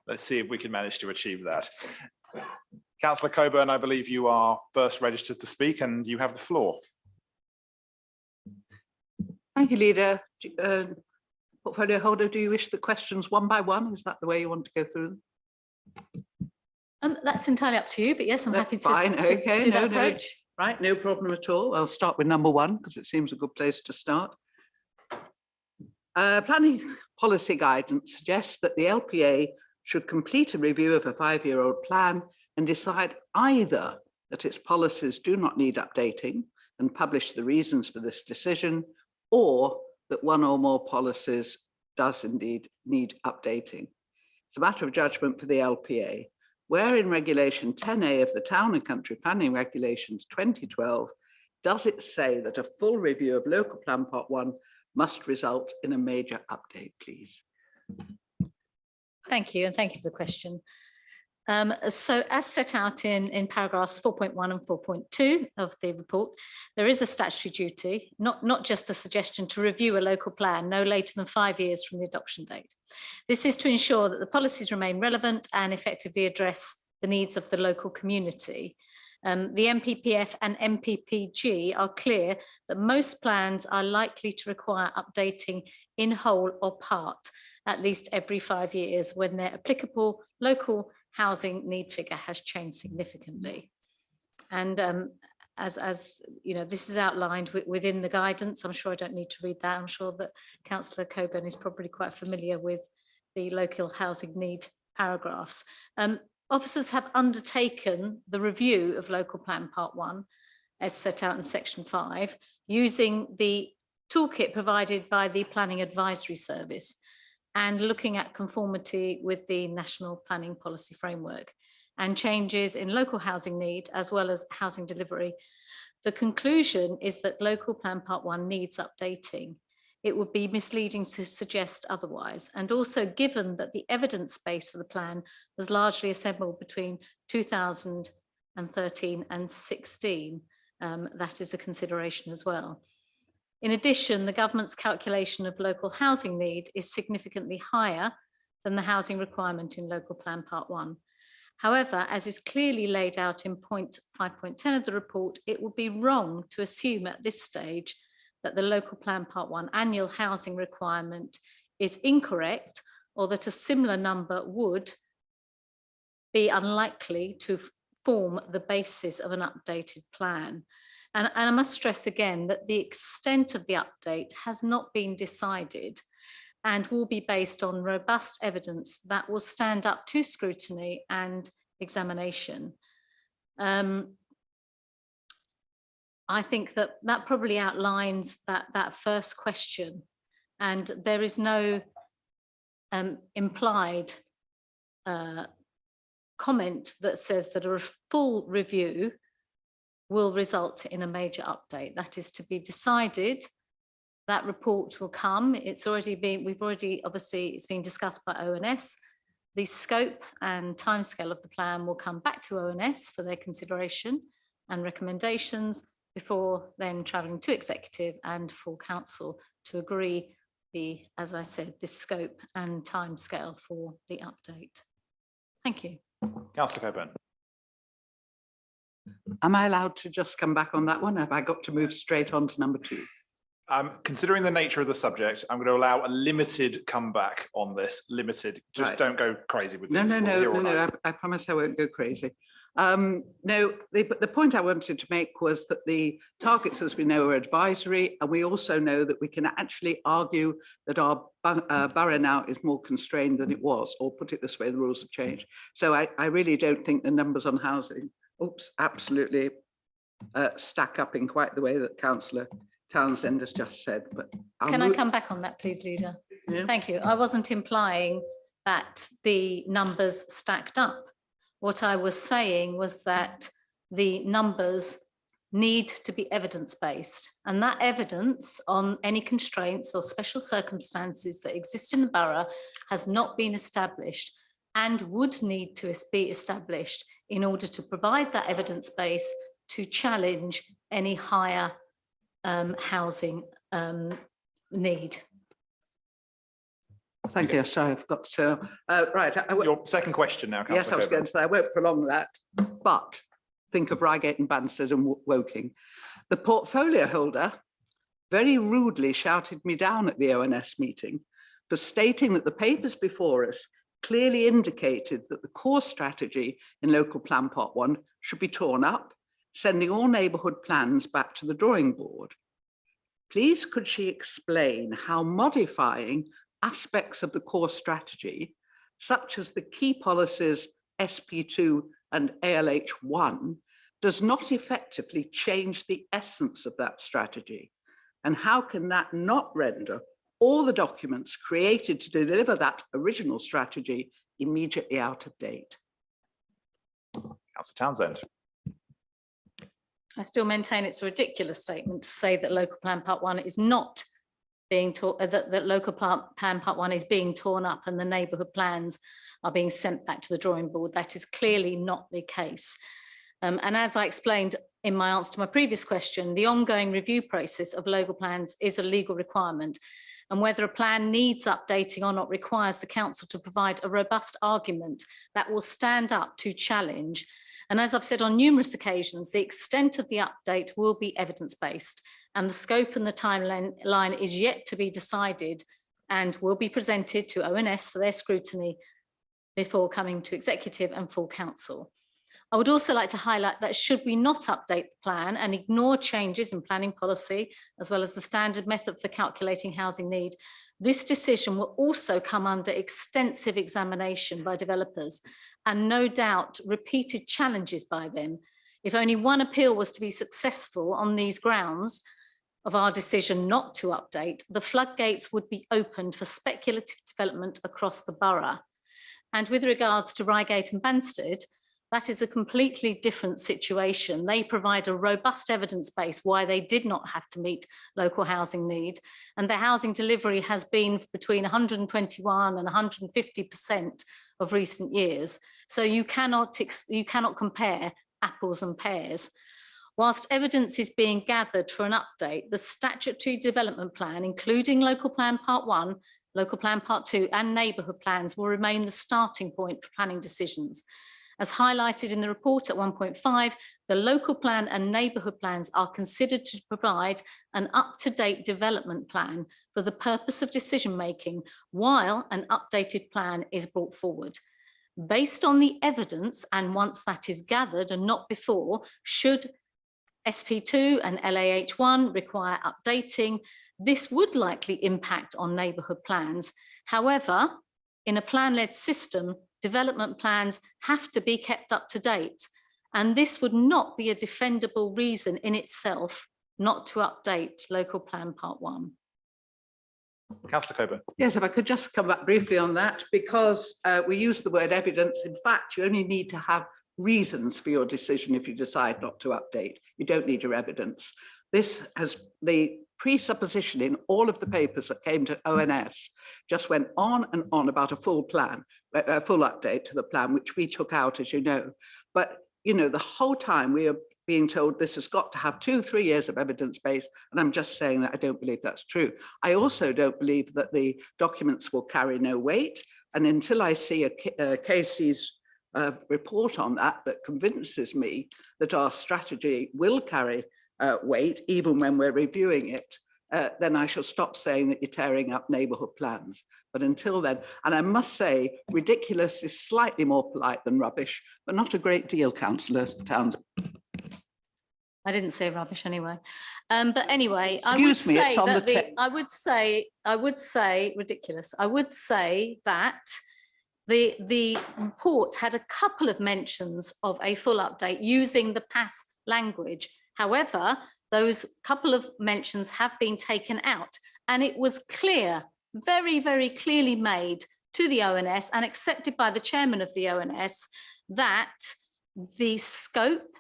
Let's see if we can manage to achieve that. Councillor Coburn, I believe you are first registered to speak, and you have the floor. Thank you, Leader. Portfolio holder, do you wish the questions one by one? Is that the way you want to go through them? That's entirely up to you, but yes, I'm happy to, fine. Okay. do that approach. Right, no problem at all. I'll start with number one because it seems a good place to start. Planning policy guidance suggests that the LPA should complete a review of a 5-year-old plan and decide either that its policies do not need updating and publish the reasons for this decision, or that one or more policies does indeed need updating. It's a matter of judgment for the LPA, where in Regulation 10A of the Town and Country Planning Regulations 2012, does it say that a full review of Local Plan Part 1 must result in a major update, please? Thank you, and thank you for the question. So as set out in paragraphs 4.1 and 4.2 of the report, there is a statutory duty, not just a suggestion, to review a local plan no later than 5 years from the adoption date. This is to ensure that the policies remain relevant and effectively address the needs of the local community. The NPPF and NPPG are clear that most plans are likely to require updating in whole or part at least every 5 years when their applicable local housing need figure has changed significantly. And as you know, this is outlined within the guidance. I'm sure I don't need to read that. I'm sure that Councillor Coburn is probably quite familiar with the local housing need paragraphs. Officers have undertaken the review of Local Plan Part 1 as set out in section 5 using the toolkit provided by the Planning Advisory Service and looking at conformity with the National Planning Policy Framework and changes in local housing need as well as housing delivery. The conclusion is that Local Plan Part 1 needs updating. It would be misleading to suggest otherwise. And also, given that the evidence base for the plan was largely assembled between 2013 and 16, that is a consideration as well. In addition, the government's calculation of local housing need is significantly higher than the housing requirement in Local Plan Part 1. However, as is clearly laid out in point 5.10 of the report, it would be wrong to assume at this stage that the Local Plan Part 1 annual housing requirement is incorrect, or that a similar number would be unlikely to form the basis of an updated plan. And I must stress again that the extent of the update has not been decided and will be based on robust evidence that will stand up to scrutiny and examination. I think that probably outlines that first question, and there is no implied comment that says that a full review will result in a major update. That is to be decided. That report will come. It's already been, obviously, it's been discussed by ONS. The scope and timescale of the plan will come back to ONS for their consideration and recommendations before then travelling to executive and full council to agree as I said, the scope and timescale for the update. Thank you. Councillor Coburn. Am I allowed to just come back on that one? Have I got to move straight on to number 2? Considering the nature of the subject, I'm going to allow a limited comeback on this. Limited. Just Right. don't go crazy with this. No. I promise I won't go crazy. No, the point I wanted to make was that the targets, as we know, are advisory, and we also know that we can actually argue that our borough now is more constrained than it was, or put it this way, the rules have changed. So I really don't think the numbers on housing, absolutely stack up in quite the way that Councillor Townsend has just said. But Can I come back on that, please, Leader? Yeah. Thank you. I wasn't implying that the numbers stacked up. What I was saying was that the numbers need to be evidence-based, and that evidence on any constraints or special circumstances that exist in the borough has not been established and would need to be established in order to provide that evidence base to challenge any higher housing need. Thank you. So I've got to, right. Your second question now, Councillor Yes, I was Coburn. going to say, I won't prolong that, but think of Reigate and Banstead and Woking. The portfolio holder very rudely shouted me down at the ONS meeting for stating that the papers before us clearly indicated that the core strategy in Local Plan Part 1 should be torn up, sending all neighbourhood plans back to the drawing board. Please could she explain how modifying aspects of the core strategy, such as the key policies SP2 and ALH1, does not effectively change the essence of that strategy? And how can that not render all the documents created to deliver that original strategy immediately out of date? Councillor Townsend. I still maintain it's a ridiculous statement to say that Local Plan Part 1 is not being taught, that Local Plan Part 1 is being torn up and the neighbourhood plans are being sent back to the drawing board. That is clearly not the case. And as I explained in my answer to my previous question, the ongoing review process of local plans is a legal requirement, and whether a plan needs updating or not requires the council to provide a robust argument that will stand up to challenge. And as I've said on numerous occasions, the extent of the update will be evidence-based, and the scope and the timeline is yet to be decided and will be presented to ONS for their scrutiny before coming to executive and full council. I would also like to highlight that should we not update the plan and ignore changes in planning policy, as well as the standard method for calculating housing need, this decision will also come under extensive examination by developers and no doubt repeated challenges by them. If only one appeal was to be successful on these grounds of our decision not to update, the floodgates would be opened for speculative development across the borough. And with regards to Reigate and Banstead, that is a completely different situation. They provide a robust evidence base why they did not have to meet local housing need, and their housing delivery has been between 121 and 150% of recent years. So you cannot compare apples and pears. Whilst evidence is being gathered for an update, the statutory development plan, including Local Plan Part 1, Local Plan Part 2 and neighbourhood plans, will remain the starting point for planning decisions. As highlighted in the report at 1.5, the local plan and neighbourhood plans are considered to provide an up-to-date development plan for the purpose of decision-making while an updated plan is brought forward. Based on the evidence, and once that is gathered and not before, should SP2 and LAH1 require updating, this would likely impact on neighbourhood plans. However, in a plan-led system, development plans have to be kept up to date, and this would not be a defendable reason in itself not to update Local Plan Part 1. Councillor Coburn. Yes, if I could just come back briefly on that, because we use the word evidence. In fact, you only need to have reasons for your decision if you decide not to update. You don't need your evidence. This has the presupposition in all of the papers that came to ONS just went on and on about a full plan, a full update to the plan, which we took out, as you know. But, you know, the whole time we are being told this has got to have 2-3 years of evidence base. And I'm just saying that I don't believe that's true. I also don't believe that the documents will carry no weight. And until I see a Casey's report on that convinces me that our strategy will carry weight, even when we're reviewing it, then I shall stop saying that you're tearing up neighbourhood plans. But until then, and I must say, ridiculous is slightly more polite than rubbish, but not a great deal, Councillor Townsend. I didn't say rubbish anyway. But anyway, I would say ridiculous. I would say that the report had a couple of mentions of a full update using the past language. However, those couple of mentions have been taken out, and it was clear, very, very clearly made to the ONS and accepted by the chairman of the ONS that the scope,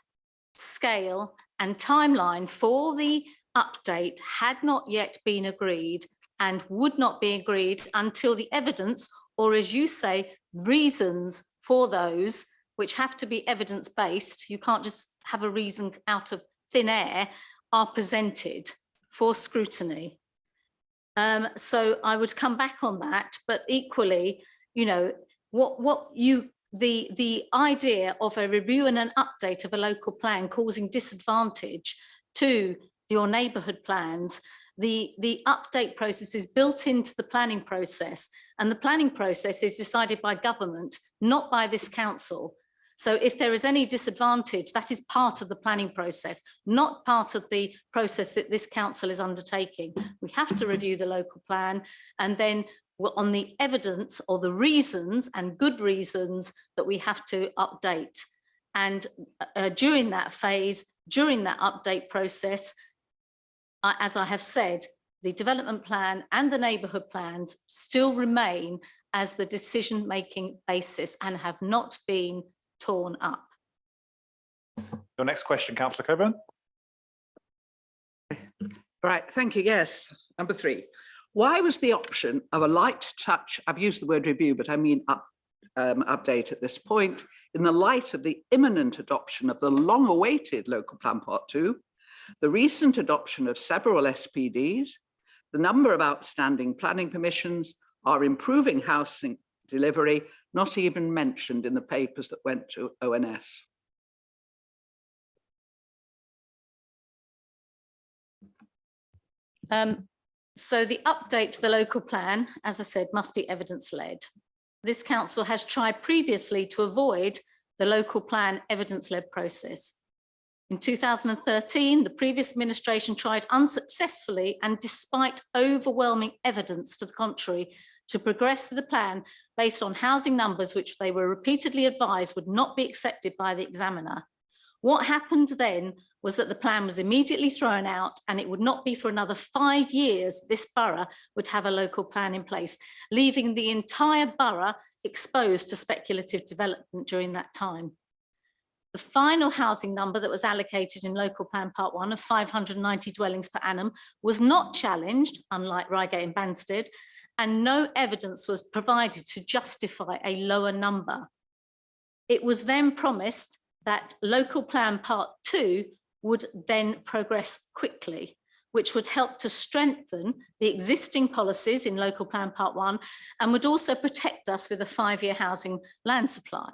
scale and timeline for the update had not yet been agreed and would not be agreed until the evidence, or as you say, reasons for those, which have to be evidence-based, you can't just have a reason out of thin air, are presented for scrutiny. So I would come back on that, but equally, you know, the idea of a review and an update of a local plan causing disadvantage to your neighbourhood plans, the update process is built into the planning process, and the planning process is decided by government, not by this council. So if there is any disadvantage, that is part of the planning process, not part of the process that this council is undertaking. We have to review the local plan, and then on the evidence or the reasons, and good reasons, that we have to update. And during that phase, during that update process, as I have said, the development plan and the neighbourhood plans still remain as the decision-making basis and have not been torn up. Your next question, Councillor Coburn. Right, thank you. Yes, number 3. Why was the option of a light touch, I've used the word review, but I mean update at this point, in the light of the imminent adoption of the long-awaited Local Plan Part 2, the recent adoption of several SPDs, the number of outstanding planning permissions, our improving housing delivery, not even mentioned in the papers that went to ONS? So the update to the local plan, as I said, must be evidence-led. This council has tried previously to avoid the local plan evidence-led process. In 2013, the previous administration tried unsuccessfully, and despite overwhelming evidence to the contrary, to progress with the plan based on housing numbers which they were repeatedly advised would not be accepted by the examiner. What happened then was that the plan was immediately thrown out, and it would not be for another 5 years this borough would have a local plan in place, leaving the entire borough exposed to speculative development during that time. The final housing number that was allocated in Local Plan Part 1 of 590 dwellings per annum was not challenged, unlike Reigate and Banstead, and no evidence was provided to justify a lower number. It was then promised that Local Plan Part 2 would then progress quickly, which would help to strengthen the existing policies in Local Plan Part 1 and would also protect us with a 5-year housing land supply.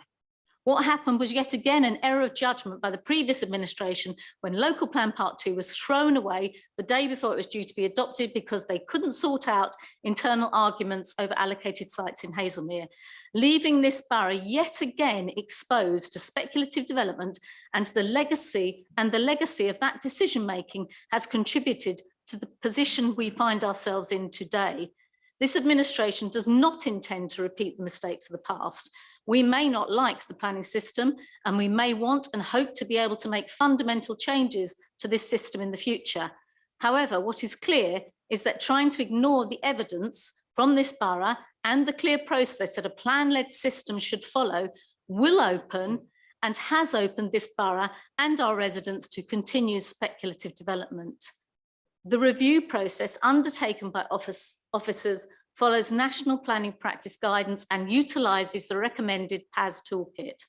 What happened was yet again an error of judgment by the previous administration when Local Plan Part 2 was thrown away the day before it was due to be adopted because they couldn't sort out internal arguments over allocated sites in Hazelmere, leaving this borough yet again exposed to speculative development, and the legacy of that decision-making has contributed to the position we find ourselves in today. This administration does not intend to repeat the mistakes of the past. We may not like the planning system, and we may want and hope to be able to make fundamental changes to this system in the future. However, what is clear is that trying to ignore the evidence from this borough and the clear process that a plan-led system should follow will open and has opened this borough and our residents to continued speculative development. The review process undertaken by officers follows national planning practice guidance and utilises the recommended PAS toolkit.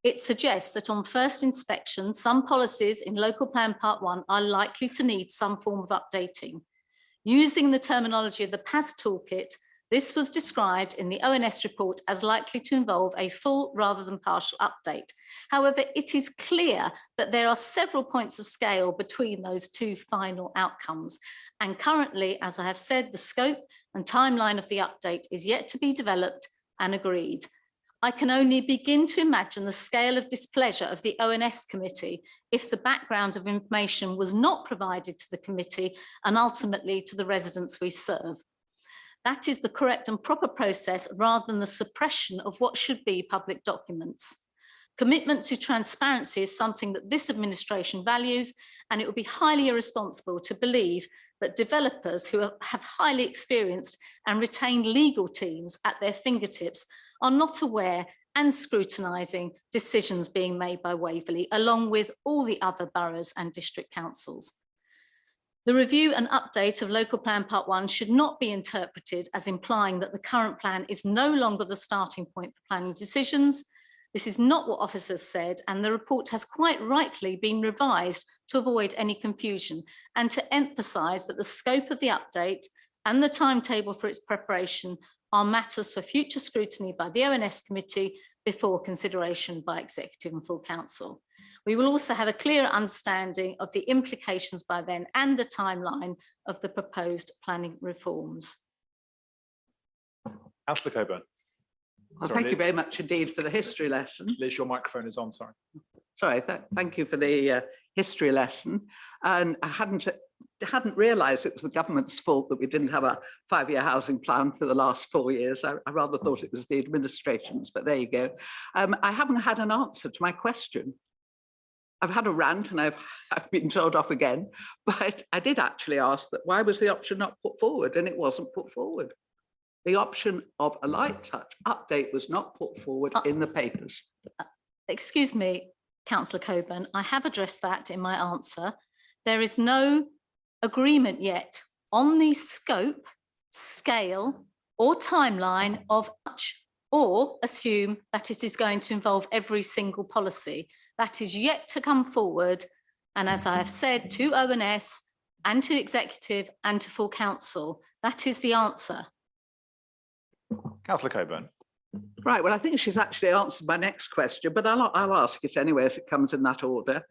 It suggests that on first inspection, some policies in Local Plan Part 1 are likely to need some form of updating. Using the terminology of the PAS toolkit, this was described in the ONS report as likely to involve a full rather than partial update. However, it is clear that there are several points of scale between those two final outcomes. And currently, as I have said, the scope and timeline of the update is yet to be developed and agreed. I can only begin to imagine the scale of displeasure of the ONS committee if the background of information was not provided to the committee and ultimately to the residents we serve. That is the correct and proper process rather than the suppression of what should be public documents. Commitment to transparency is something that this administration values, and it would be highly irresponsible to believe that developers who have highly experienced and retained legal teams at their fingertips are not aware and scrutinising decisions being made by Waverley, along with all the other boroughs and district councils. The review and update of Local Plan Part 1 should not be interpreted as implying that the current plan is no longer the starting point for planning decisions. This is not what officers said, and the report has quite rightly been revised to avoid any confusion and to emphasise that the scope of the update and the timetable for its preparation are matters for future scrutiny by the ONS committee before consideration by Executive and full council. We will also have a clearer understanding of the implications by then and the timeline of the proposed planning reforms. Councillor Coburn. Well, Sorry, thank you Liz. very much indeed for the history lesson. Liz, your microphone is on, sorry. Sorry, thank you for the history lesson. And I hadn't realised it was the government's fault that we didn't have a 5-year housing plan for the last 4 years. I rather thought it was the administration's, but there you go. I haven't had an answer to my question. I've had a rant and I've been told off again, but I did actually ask that why was the option not put forward, and it wasn't put forward. The option of a light touch update was not put forward in the papers. Excuse me, Councillor Coburn, I have addressed that in my answer. There is no agreement yet on the scope, scale or timeline of much, or assume that it is going to involve every single policy. That is yet to come forward. And as I have said to ONS and to Executive and to full council, that is the answer. Councillor Coburn. Right, well, I think she's actually answered my next question, but I'll ask it anyway as it comes in that order.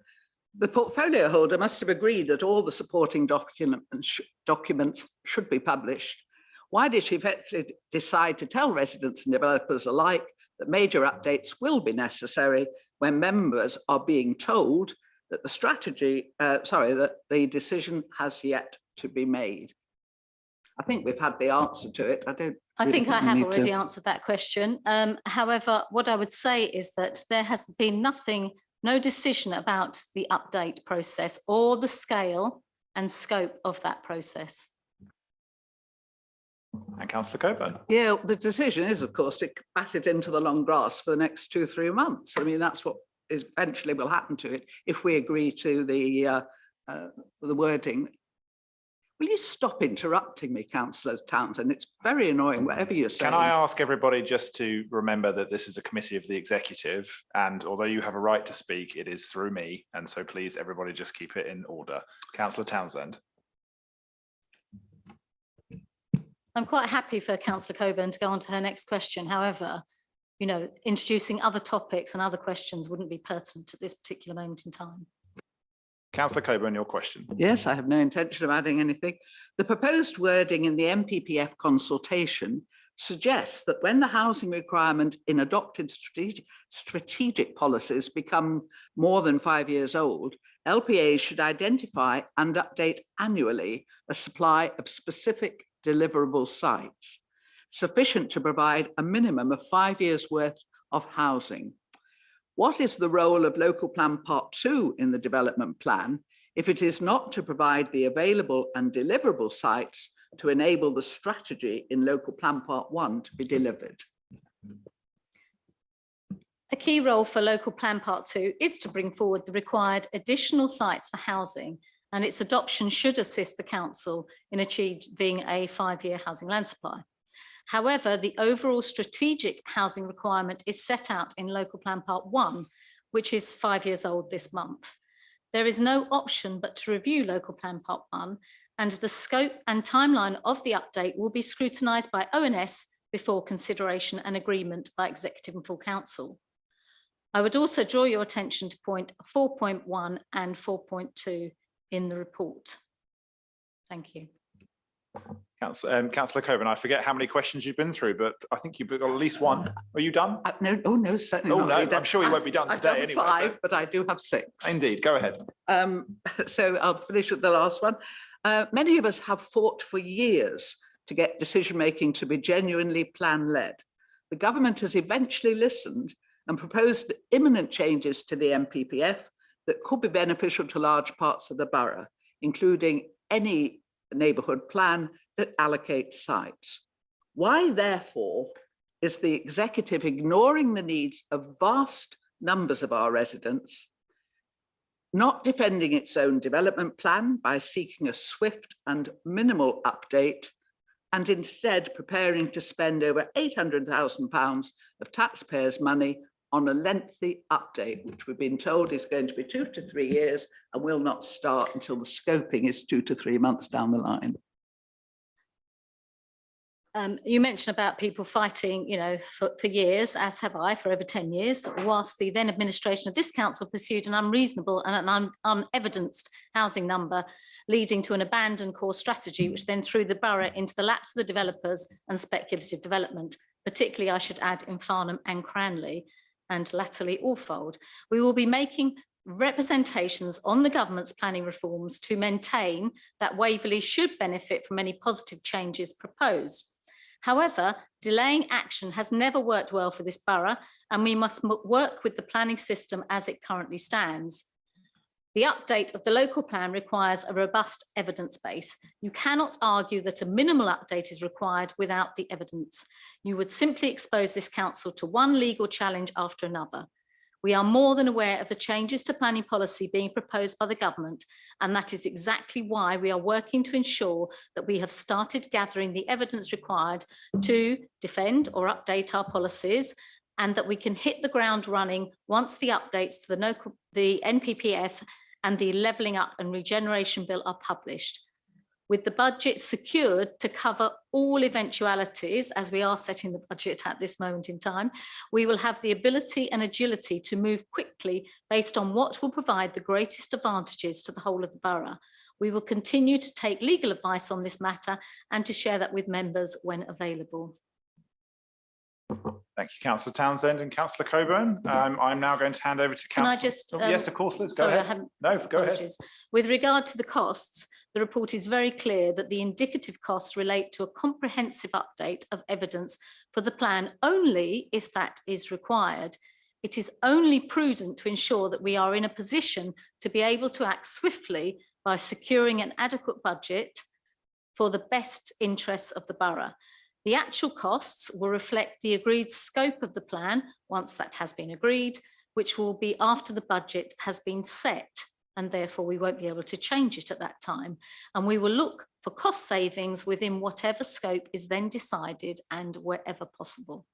The portfolio holder must have agreed that all the supporting documents should be published. Why did she effectively decide to tell residents and developers alike that major updates will be necessary when members are being told that that the decision has yet to be made? I think we've had the answer to it. I think I have already answered that question. However, what I would say is that there has been no decision about the update process or the scale and scope of that process. And Councillor Coburn. Yeah, the decision is, of course, to bat it into the long grass for the next 2-3 months. I mean, that's what eventually will happen to it if we agree to the wording. Will you stop interrupting me, Councillor Townsend? It's very annoying, whatever you're saying. Can I ask everybody just to remember that this is a committee of the executive, and although you have a right to speak, it is through me. And so please, everybody just keep it in order. Councillor Townsend. I'm quite happy for Councillor Coburn to go on to her next question. However, you know, introducing other topics and other questions wouldn't be pertinent at this particular moment in time. Councillor Coburn, your question. Yes, I have no intention of adding anything. The proposed wording in the MPPF consultation suggests that when the housing requirement in adopted strategic policies become more than 5 years old, LPAs should identify and update annually a supply of specific deliverable sites, sufficient to provide a minimum of 5 years' worth of housing. What is the role of Local Plan Part 2 in the development plan if it is not to provide the available and deliverable sites to enable the strategy in Local Plan Part 1 to be delivered? A key role for Local Plan Part 2 is to bring forward the required additional sites for housing, and its adoption should assist the council in achieving a 5-year housing land supply. However, the overall strategic housing requirement is set out in Local Plan Part 1, which is 5 years old this month. There is no option but to review Local Plan Part 1, and the scope and timeline of the update will be scrutinised by ONS before consideration and agreement by Executive and full council. I would also draw your attention to point 4.1 and 4.2 in the report. Thank you. Councillor Coburn, I forget how many questions you've been through, but I think you've got at least one. Are you done? No, oh no, certainly not. No, I'm sure you won't be done today anyway. 5, but I do have 6. Indeed, go ahead. So I'll finish with the last one. Many of us have fought for years to get decision-making to be genuinely plan-led. The government has eventually listened and proposed imminent changes to the MPPF that could be beneficial to large parts of the borough, including any neighbourhood plan that allocates sites. Why, therefore, is the executive ignoring the needs of vast numbers of our residents, not defending its own development plan by seeking a swift and minimal update, and instead preparing to spend over £800,000 of taxpayers' money on a lengthy update, which we've been told is going to be 2 to 3 years and will not start until the scoping is 2 to 3 months down the line? You mentioned about people fighting, you know, for years, as have I, for over 10 years, whilst the then administration of this council pursued an unreasonable and an unevidenced housing number, leading to an abandoned core strategy, which then threw the borough into the laps of the developers and speculative development, particularly, I should add, in Farnham and Cranley, and latterly Orfold. We will be making representations on the government's planning reforms to maintain that Waverley should benefit from any positive changes proposed. However, delaying action has never worked well for this borough, and we must work with the planning system as it currently stands. The update of the local plan requires a robust evidence base. You cannot argue that a minimal update is required without the evidence. You would simply expose this council to one legal challenge after another. We are more than aware of the changes to planning policy being proposed by the government, and that is exactly why we are working to ensure that we have started gathering the evidence required to defend or update our policies, and that we can hit the ground running once the updates to the NPPF and the Levelling Up and Regeneration Bill are published. With the budget secured to cover all eventualities, as we are setting the budget at this moment in time, we will have the ability and agility to move quickly based on what will provide the greatest advantages to the whole of the borough. We will continue to take legal advice on this matter and to share that with members when available. Thank you, Councillor Townsend and Councillor Coburn. I'm now going to hand over to Councillor. Can I just? Yes, of course. Let's go ahead. No, go ahead. With regard to the costs, the report is very clear that the indicative costs relate to a comprehensive update of evidence for the plan only if that is required. It is only prudent to ensure that we are in a position to be able to act swiftly by securing an adequate budget for the best interests of the borough. The actual costs will reflect the agreed scope of the plan once that has been agreed, which will be after the budget has been set, and therefore we won't be able to change it at that time. And we will look for cost savings within whatever scope is then decided and wherever possible.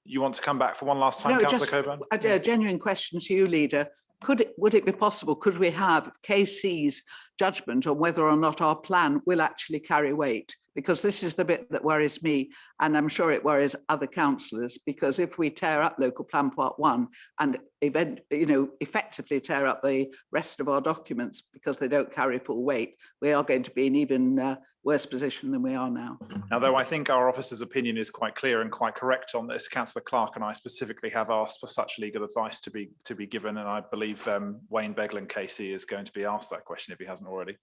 You want to come back for one last time, Councillor Coburn? A genuine question to you, Leader. Would it be possible, could we have KC's judgment on whether or not our plan will actually carry weight? Because this is the bit that worries me, and I'm sure it worries other councillors, because if we tear up local plan part 1 and effectively tear up the rest of our documents because they don't carry full weight, we are going to be in even worse position than we are now. Now, though I think our officer's opinion is quite clear and quite correct on this, Councillor Clark and I specifically have asked for such legal advice to be given, and I believe Wayne Beglan KC is going to be asked that question if he hasn't already.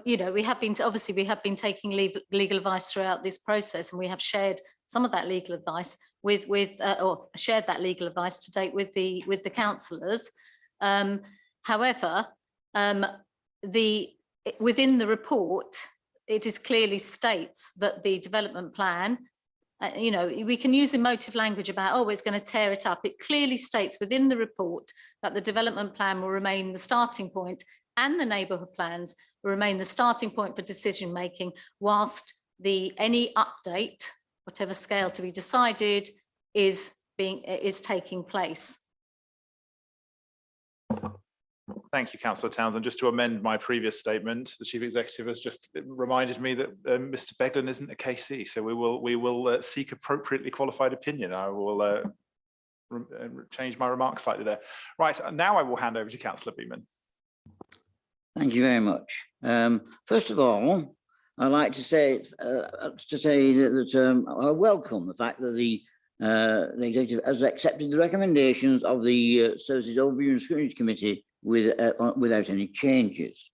We have been taking legal advice throughout this process, and we have shared some of that legal advice or shared that legal advice to date with the councillors. However, within the report, it is clearly states that the development plan, we can use emotive language about, it's going to tear it up. It clearly states within the report that the development plan will remain the starting point, and the neighbourhood plans will remain the starting point for decision making, whilst any update, whatever scale to be decided, is taking place. Thank you, Councillor Townsend. Just to amend my previous statement, the Chief Executive has just reminded me that Mr. Beglan isn't a KC, so we will seek appropriately qualified opinion. I will change my remarks slightly there. Right, now I will hand over to Councillor Beeman. Thank you very much. First of all, I'd like to say that I welcome the fact that the Executive has accepted the recommendations of the Services Overview and Scrutiny Committee without any changes.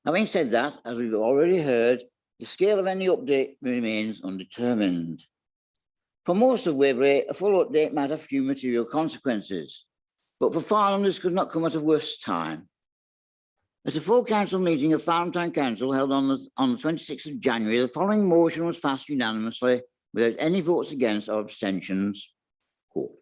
Having said that, as we've already heard, the scale of any update remains undetermined. For most of Waverley, a full update might have few material consequences, but for Farnham, this could not come at a worse time. At a full council meeting of Farnham Town Council held on the 26th of January, the following motion was passed unanimously without any votes against or abstentions. Quote,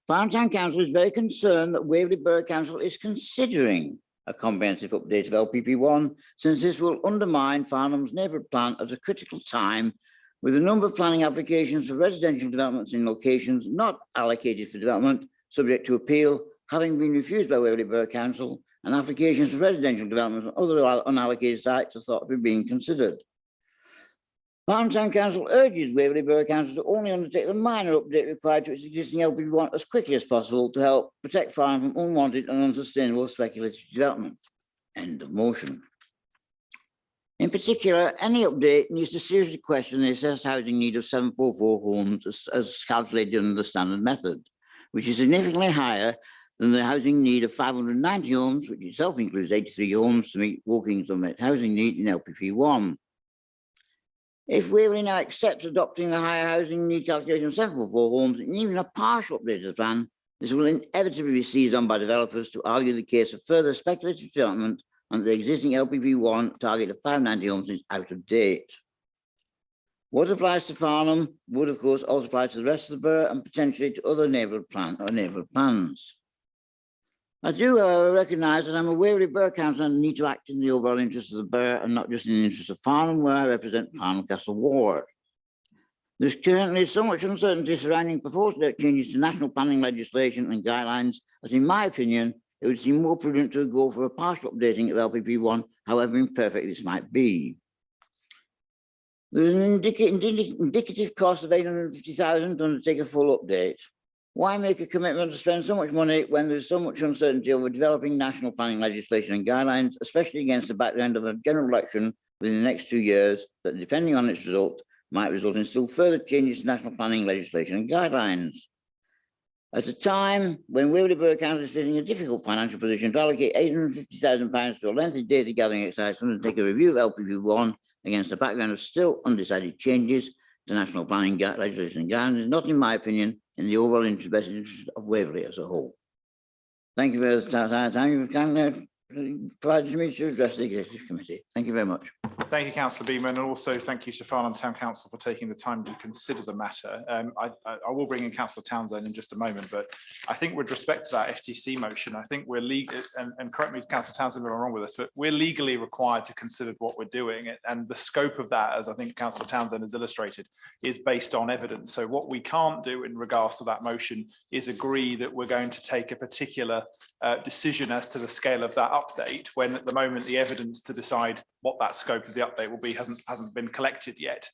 Farnham Town Council is very concerned that Waverley Borough Council is considering a comprehensive update of LPP1, since this will undermine Farnham's neighbourhood plan at a critical time, with a number of planning applications for residential developments in locations not allocated for development, subject to appeal, having been refused by Waverley Borough Council, and applications for residential developments on other unallocated sites are thought to be being considered. Farnham Town Council urges Waverley Borough Council to only undertake the minor update required to its existing LPP1 as quickly as possible to help protect Farnham from unwanted and unsustainable speculative development. End of motion. In particular, any update needs to seriously question the assessed housing need of 744 homes as calculated under the standard method, which is significantly higher than the housing need of 590 homes, which itself includes 83 homes to meet Woking's unmet housing need in LPP1. If Waverley now accepts adopting the higher housing need calculation of 744 homes and even a partial update of the plan, this will inevitably be seized on by developers to argue the case of further speculative development and the existing LPP1 target of 590 homes is out of date. What applies to Farnham would, of course, also apply to the rest of the borough and potentially to other neighbourhood plans. I do, however, recognise that I'm a Waverley Borough Councillor and need to act in the overall interest of the borough and not just in the interest of Farnham, where I represent Farnham Castle Ward. There's currently so much uncertainty surrounding proposed changes to national planning legislation and guidelines that, in my opinion, it would seem more prudent to go for a partial updating of LPP1, however imperfect this might be. There's an indicative cost of 850,000 to undertake a full update. Why make a commitment to spend so much money when there's so much uncertainty over developing national planning legislation and guidelines, especially against the background of a general election within the next 2 years that, depending on its result, might result in still further changes to national planning legislation and guidelines? At a time when Waverley Borough Council is facing a difficult financial position to allocate £850,000 to a lengthy data gathering exercise to undertake a review of LPP1 against the background of still undecided changes to national planning legislation and guidelines is not, in my opinion, in the overall best interest of Waverley as a whole. Thank you for the time you've provided to me to address the Executive Committee. Thank you very much. Thank you, Councillor Beaman, and also thank you to Farnham Town Council for taking the time to consider the matter. I will bring in Councillor Townsend in just a moment, but I think with respect to that FTC motion, I think we're legal, and correct me if Councillor Townsend if I'm wrong with this, but we're legally required to consider what we're doing, and the scope of that, as I think Councillor Townsend has illustrated, is based on evidence. So what we can't do in regards to that motion is agree that we're going to take a particular decision as to the scale of that update, when at the moment the evidence to decide what that scope of the update will be hasn't been collected yet.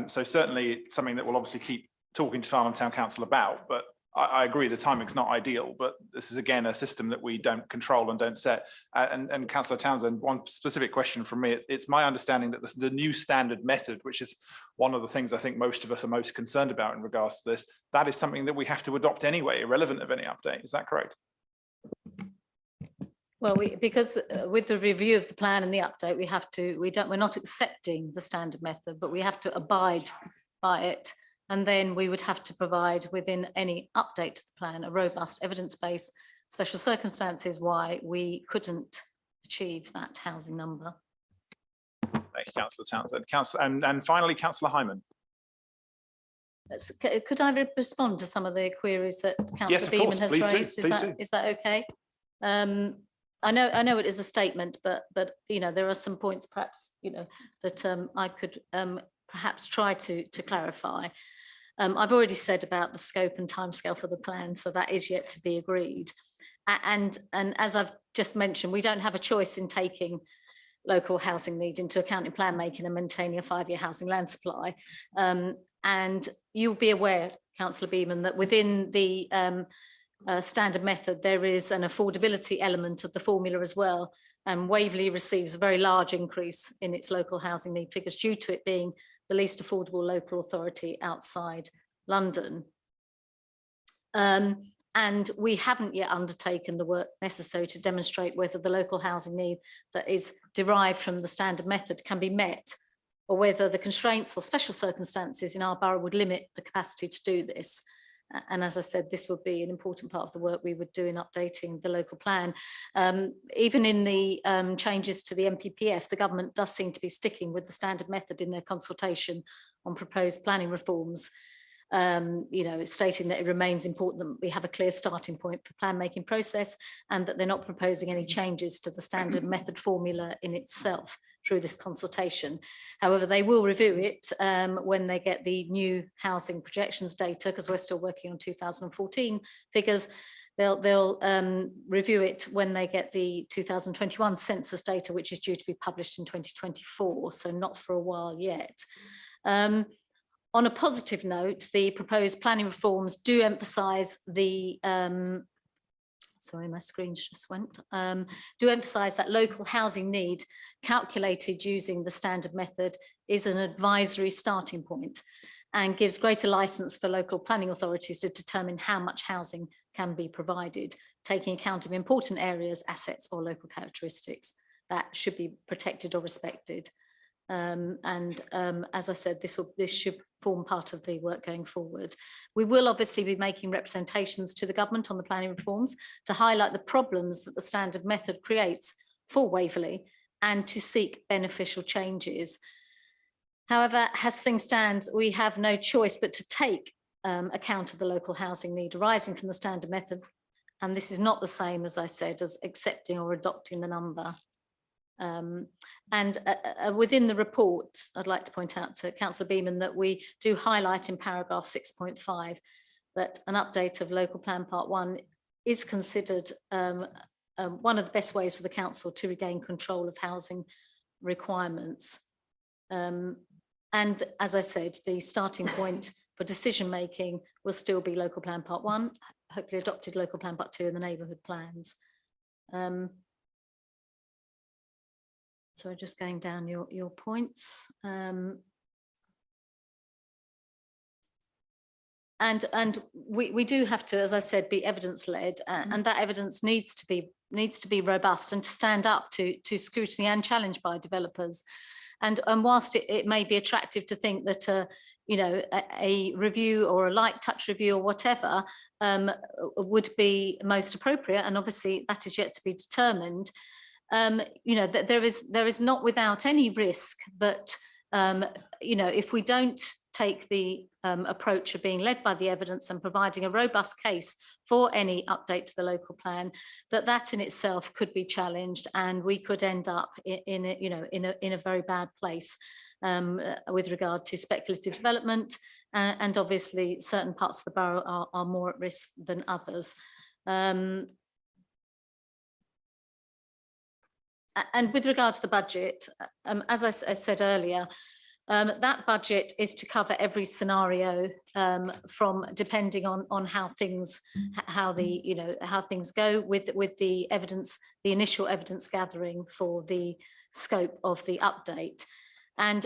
So certainly something that we'll obviously keep talking to Farnham Town Council about, but I agree the timing's not ideal, but this is again a system that we don't control and don't set. And Councillor Townsend, one specific question from me, it's my understanding that the new standard method, which is one of the things I think most of us are most concerned about in regards to this, that is something that we have to adopt anyway, irrelevant of any update. Is that correct? Well, because with the review of the plan and the update, we're not accepting the standard method, but we have to abide by it. And then we would have to provide within any update to the plan a robust evidence-based special circumstances why we couldn't achieve that housing number. Thank you, Councillor Townsend. And finally, Councillor Hyman. Could I respond to some of the queries that Councillor Beaman has raised? Is that okay? I know it is a statement, but you know, there are some points perhaps, you know, that I could perhaps try to clarify. I've already said about the scope and timescale for the plan, so that is yet to be agreed. And as I've just mentioned, we don't have a choice in taking local housing need into account in plan making and maintaining a 5-year housing land supply. And you'll be aware, Councillor Beaman, that within the standard method, there is an affordability element of the formula as well. And Waverley receives a very large increase in its local housing need figures due to it being the least affordable local authority outside London. And we haven't yet undertaken the work necessary to demonstrate whether the local housing need that is derived from the standard method can be met, or whether the constraints or special circumstances in our borough would limit the capacity to do this. And as I said, this would be an important part of the work we would do in updating the local plan. Even in the changes to the NPPF, the government does seem to be sticking with the standard method in their consultation on proposed planning reforms. Stating that it remains important that we have a clear starting point for plan making process, and that they're not proposing any changes to the standard method formula in itself through this consultation. However, they will review it when they get the new housing projections data, because we're still working on 2014 figures. They'll review it when they get the 2021 census data, which is due to be published in 2024, so not for a while yet. On a positive note, the proposed planning reforms do emphasise the, sorry, my screen just went, do emphasise that local housing need calculated using the standard method is an advisory starting point and gives greater licence for local planning authorities to determine how much housing can be provided, taking account of important areas, assets or local characteristics that should be protected or respected. As I said, this should form part of the work going forward. We will obviously be making representations to the government on the planning reforms to highlight the problems that the standard method creates for Waverley and to seek beneficial changes. However, as things stand, we have no choice but to take account of the local housing need arising from the standard method. And this is not the same, as I said, as accepting or adopting the number. Within the report, I'd like to point out to Councillor Beaman that we do highlight in paragraph 6.5 that an update of local plan part 1 is considered one of the best ways for the council to regain control of housing requirements. And as I said, the starting point for decision making will still be local plan part 1, hopefully adopted local plan part 2 and the neighbourhood plans. So just going down your points. And we do have to, as I said, be evidence-led, and that evidence needs to be robust and to stand up to scrutiny and challenge by developers. And whilst it may be attractive to think that a review or a light touch review or whatever would be most appropriate, and obviously that is yet to be determined. That there is not without any risk that if we don't take the approach of being led by the evidence and providing a robust case for any update to the local plan, that in itself could be challenged, and we could end up in a very bad place with regard to speculative development, and obviously certain parts of the borough are more at risk than others. And with regard to the budget, as I said earlier, that budget is to cover every scenario from depending on how things go with the evidence, the initial evidence gathering for the scope of the update. And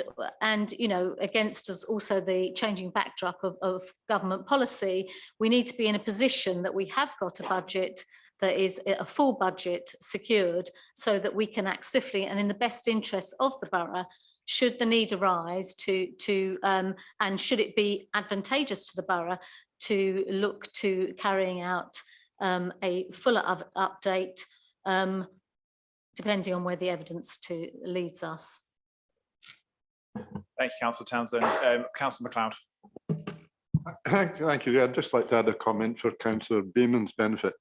against us also the changing backdrop of government policy, we need to be in a position that we have got a budget that is a full budget secured, so that we can act swiftly and in the best interests of the borough should the need arise and should it be advantageous to the borough to look to carrying out a fuller update depending on where the evidence leads us. Thank you, Councillor Townsend. Councillor MacLeod. Thank you. I'd just like to add a comment for Councillor Beaman's benefit.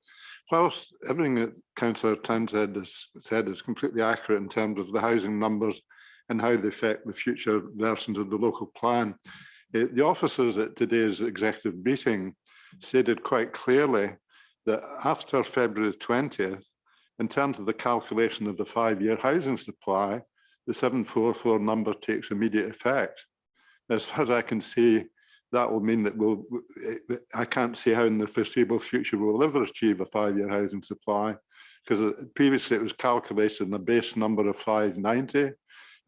Whilst everything that Councillor Townsend has said is completely accurate in terms of the housing numbers and how they affect the future versions of the local plan, the officers at today's executive meeting stated quite clearly that after February 20th, in terms of the calculation of the 5-year housing supply, the 744 number takes immediate effect. As far as I can see, that will mean that I can't see how in the foreseeable future we'll ever achieve a 5-year housing supply, because previously it was calculated in a base number of 590.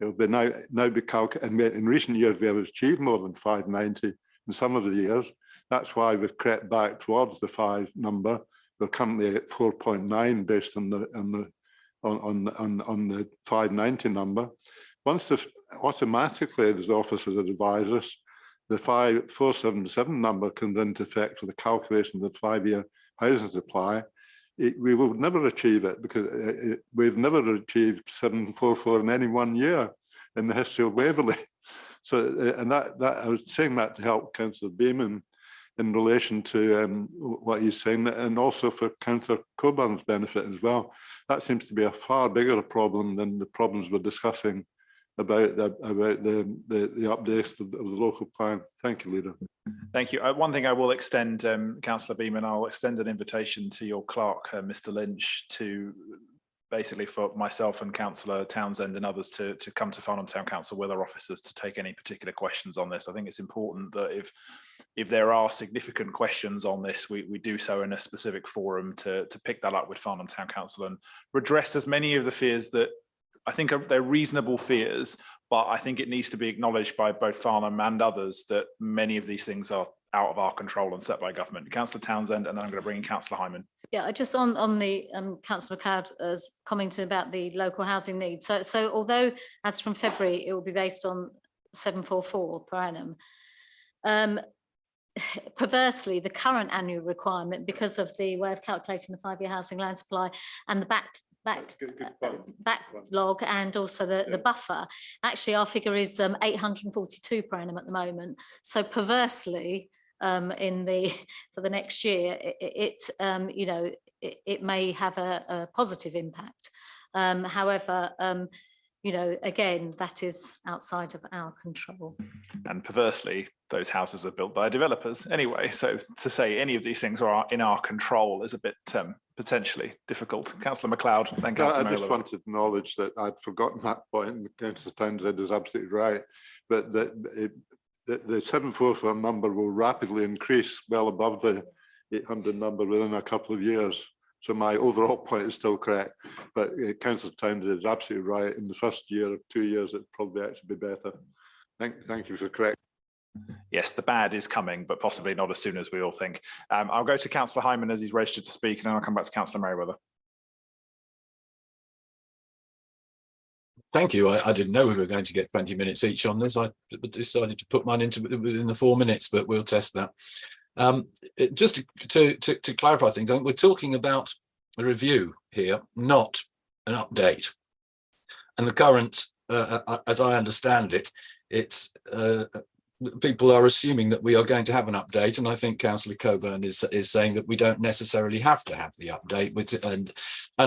It will be now be calculated, and in recent years we have achieved more than 590 in some of the years. That's why we've crept back towards the 5 number. We're currently at 4.9 based on the 590 number. Once automatically, as officers advise us, the 477 number comes into effect for the calculation of the 5-year housing supply, we will never achieve it, because we've never achieved 744 in any 1 year in the history of Waverley. So, and that I was saying that to help Councillor Beeman in relation to what he's saying, and also for Councillor Coburn's benefit as well. That seems to be a far bigger problem than the problems we're discussing about the updates of the local plan. Thank you, Leader. Thank you. One thing I will extend, Councillor Beeman, I'll extend an invitation to your clerk, Mr. Lynch, to basically for myself and Councillor Townsend and others to come to Farnham Town Council with our officers to take any particular questions on this. I think it's important that if there are significant questions on this, we do so in a specific forum to pick that up with Farnham Town Council and redress as many of the fears that I think they're reasonable fears, but I think it needs to be acknowledged by both Farnham and others that many of these things are out of our control and set by government. Councillor Townsend, and then I'm going to bring in Councillor Hyman. Yeah, just on the Councillor MacLeod as commenting about the local housing needs. So although as from February, it will be based on 744 per annum, perversely, the current annual requirement, because of the way of calculating the 5-year housing land supply and the backlog and also the buffer, actually our figure is 842 per annum at the moment. So perversely, for the next year, it may have a positive impact. However, again, that is outside of our control. And perversely, those houses are built by developers anyway. So to say any of these things are in our control is a bit potentially difficult. Councillor MacLeod, then Councillor I just wanted to acknowledge that I'd forgotten that point, and Councillor Townsend is absolutely right, but the 744 number will rapidly increase well above the 800 number within a couple of years. So my overall point is still correct, but Councillor Townsend is absolutely right. In the first year or 2 years, it'd probably actually be better. Thank you for correct. Yes, the bad is coming, but possibly not as soon as we all think. I'll go to Councillor Hyman as he's registered to speak, and then I'll come back to Councillor Merriweather. Thank you. I didn't know we were going to get 20 minutes each on this. I decided to put mine into within the 4 minutes, but we'll test that. Just to clarify things, I think we're talking about a review here, not an update. And the current, as I understand it, it's people are assuming that we are going to have an update, and I think Councillor Coburn is saying that we don't necessarily have to have the update, and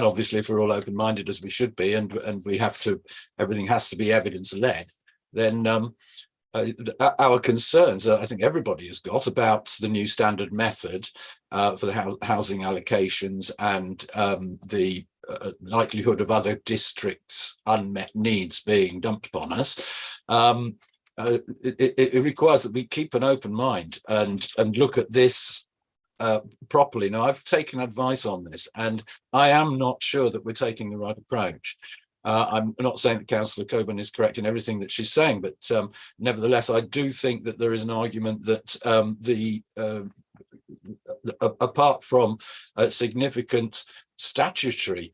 obviously if we're all open-minded as we should be, and we have to, everything has to be evidence-led, then our concerns, I think everybody has got, about the new standard method for the housing allocations and the likelihood of other districts' unmet needs being dumped upon us. It requires that we keep an open mind and look at this properly. Now, I've taken advice on this, and I am not sure that we're taking the right approach. I'm not saying that Councillor Coburn is correct in everything that she's saying, but nevertheless, I do think that there is an argument that apart from significant statutory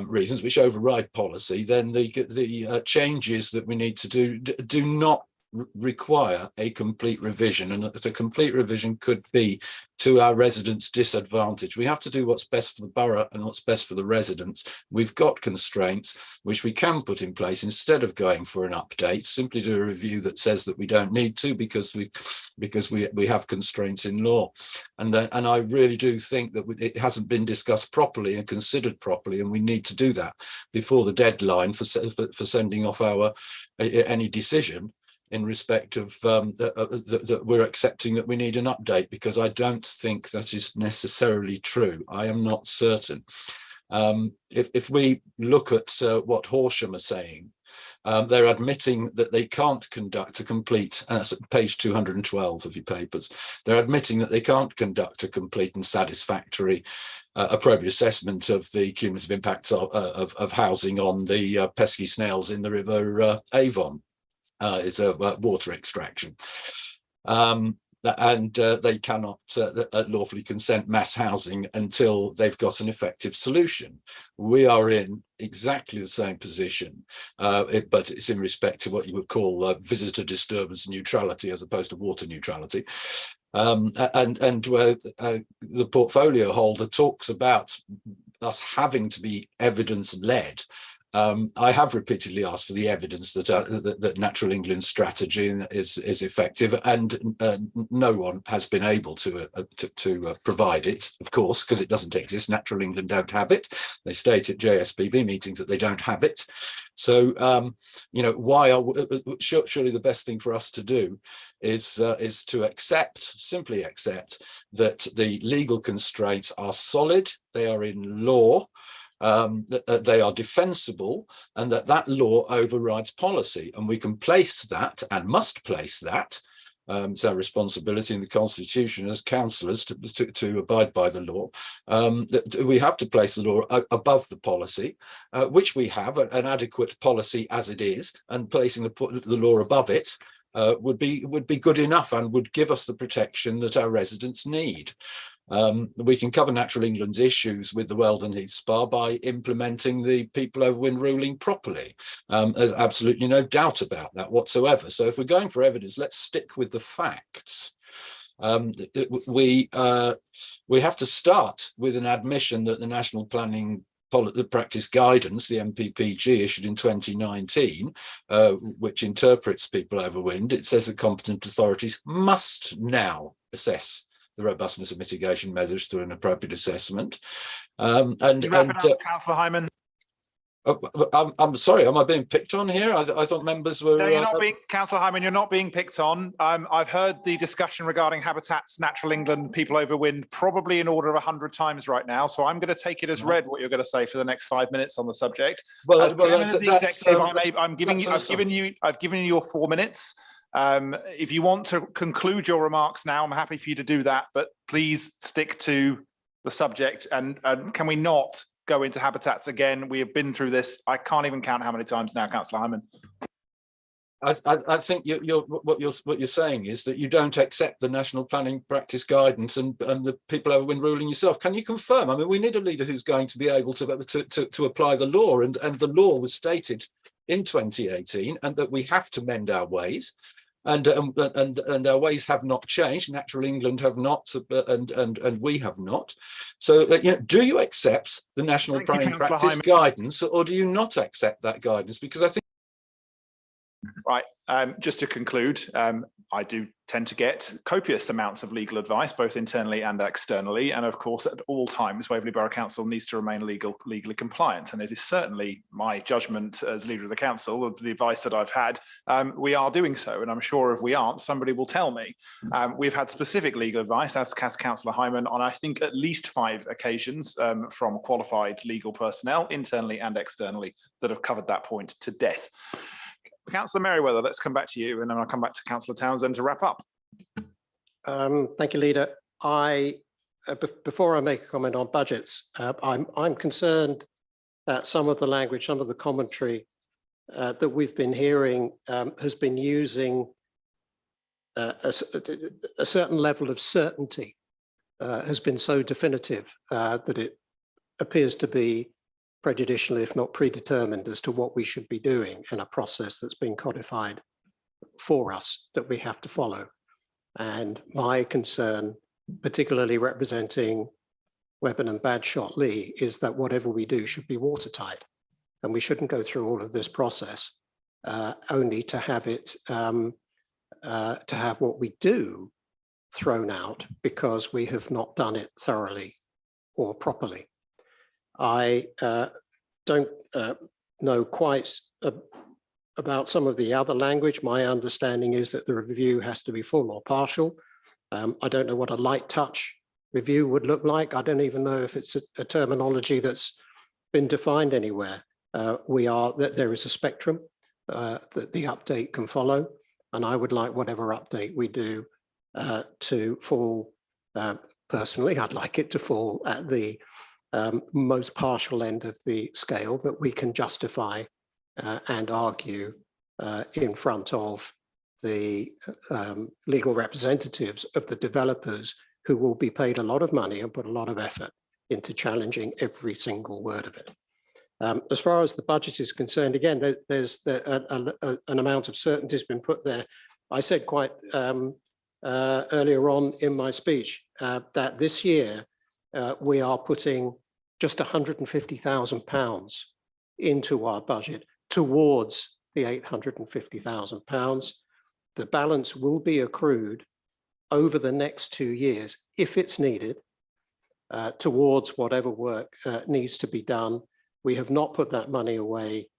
reasons which override policy, then the changes that we need to do not require a complete revision, and that a complete revision could be to our residents' disadvantage. We have to do what's best for the borough and what's best for the residents. We've got constraints which we can put in place instead of going for an update. Simply do a review that says that we don't need to because we have constraints in law, and I really do think that it hasn't been discussed properly and considered properly, and we need to do that before the deadline for sending off any decision in respect of that we're accepting that we need an update, because I don't think that is necessarily true. I am not certain. If we look at what Horsham are saying, they're admitting that they can't conduct a complete, and that's at page 212 of your papers, they're admitting that they can't conduct a complete and satisfactory appropriate assessment of the cumulative impacts of housing on the pesky snails in the River Avon. Is a water extraction. and they cannot lawfully consent mass housing until they've got an effective solution. We are in exactly the same position, but it's in respect to what you would call visitor disturbance neutrality as opposed to water neutrality. And where the portfolio holder talks about us having to be evidence-led, I have repeatedly asked for the evidence that that Natural England's strategy is effective, and no one has been able to provide it, of course, because it doesn't exist. Natural England don't have it. They state at JSPB meetings that they don't have it. So, you know, surely the best thing for us to do is to simply accept that the legal constraints are solid, they are in law, that they are defensible, and that law overrides policy, and we can place that and must place that. It's our responsibility in the Constitution as councillors to abide by the law. That we have to place the law above the policy, which we have an adequate policy as it is, and placing the law above it would be good enough and would give us the protection that our residents need. We can cover Natural England's issues with the Weldon Heath Spa by implementing the People over Wind ruling properly. There's absolutely no doubt about that whatsoever. So if we're going for evidence, let's stick with the facts. We have to start with an admission that the National Planning Practice Guidance, the NPPG, issued in 2019, which interprets People over Wind. It says that competent authorities must now assess the robustness of mitigation measures through an appropriate assessment. Councillor Hyman. I'm sorry, am I being picked on here? I thought members were... No, you're not being, Councillor Hyman, you're not being picked on. I've heard the discussion regarding habitats, Natural England, People over Wind, probably in order of 100 times right now. So I'm going to take it as read what you're going to say for the next 5 minutes on the subject. Well, I've given you your 4 minutes. If you want to conclude your remarks now, I'm happy for you to do that, but please stick to the subject. And can we not go into habitats again? We have been through this. I can't even count how many times now, Councillor Hyman. I think what you're saying is that you don't accept the National Planning Practice Guidance and the People over Wind ruling yourself. Can you confirm? I mean, we need a leader who's going to be able to apply the law, and the law was stated in 2018, and that we have to mend our ways. And our ways have not changed. Natural England have not, and we have not. So, you know, do you accept the National Planning Practice Guidance, or do you not accept that guidance? Because I think. Right. Just to conclude, I do tend to get copious amounts of legal advice, both internally and externally. And of course, at all times, Waverley Borough Council needs to remain legally compliant. And it is certainly my judgment as leader of the council, of the advice that I've had, we are doing so. And I'm sure if we aren't, somebody will tell me. We've had specific legal advice, as Councillor Hyman, on I think at least 5 occasions from qualified legal personnel, internally and externally, that have covered that point to death. Councillor Merriweather, let's come back to you, and then I'll come back to Councillor Townsend to wrap up. Thank you, Leader. Before I make a comment on budgets, I'm concerned that some of the language, some of the commentary that we've been hearing has been using a certain level of certainty, has been so definitive that it appears to be prejudicial, if not predetermined, as to what we should be doing in a process that's been codified for us that we have to follow. And my concern, particularly representing Webburn and Badshot Lee, is that whatever we do should be watertight, and we shouldn't go through all of this process only to have it to have what we do thrown out because we have not done it thoroughly or properly. I don't know quite about some of the other language. My understanding is that the review has to be full or partial. I don't know what a light touch review would look like. I don't even know if it's a terminology that's been defined anywhere. That there is a spectrum that the update can follow, and I would like whatever update we do to fall. Personally, I'd like it to fall at the most partial end of the scale that we can justify and argue in front of the legal representatives of the developers who will be paid a lot of money and put a lot of effort into challenging every single word of it. As far as the budget is concerned, again, there's an amount of certainty has been put there. I said quite earlier on in my speech that this year we are putting just £150,000 into our budget towards the £850,000. The balance will be accrued over the next 2 years, if it's needed, towards whatever work needs to be done. We have not put that money away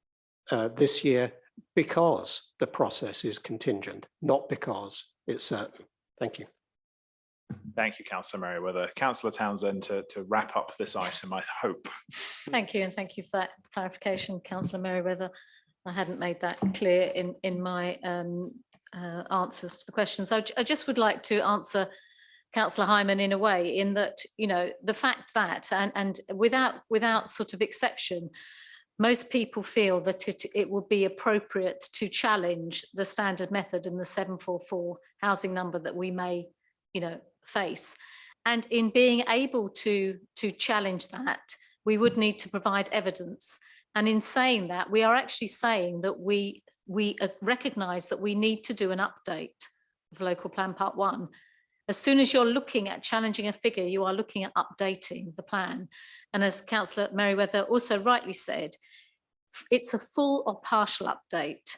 this year because the process is contingent, not because it's certain. Thank you. Thank you, Councillor Merriweather. Councillor Townsend to wrap up this item, I hope. Thank you, and thank you for that clarification, Councillor Merriweather. I hadn't made that clear in my answers to the questions. I just would like to answer Councillor Hyman in a way, in that, you know, the fact that, and without sort of exception, most people feel that it would be appropriate to challenge the standard method and the 744 housing number that we may, you know, face. And in being able to challenge that, we would need to provide evidence. And in saying that, we are actually saying that we recognise that we need to do an update of Local Plan Part 1. As soon as you're looking at challenging a figure, you are looking at updating the plan. And as Councillor Merriweather also rightly said, it's a full or partial update.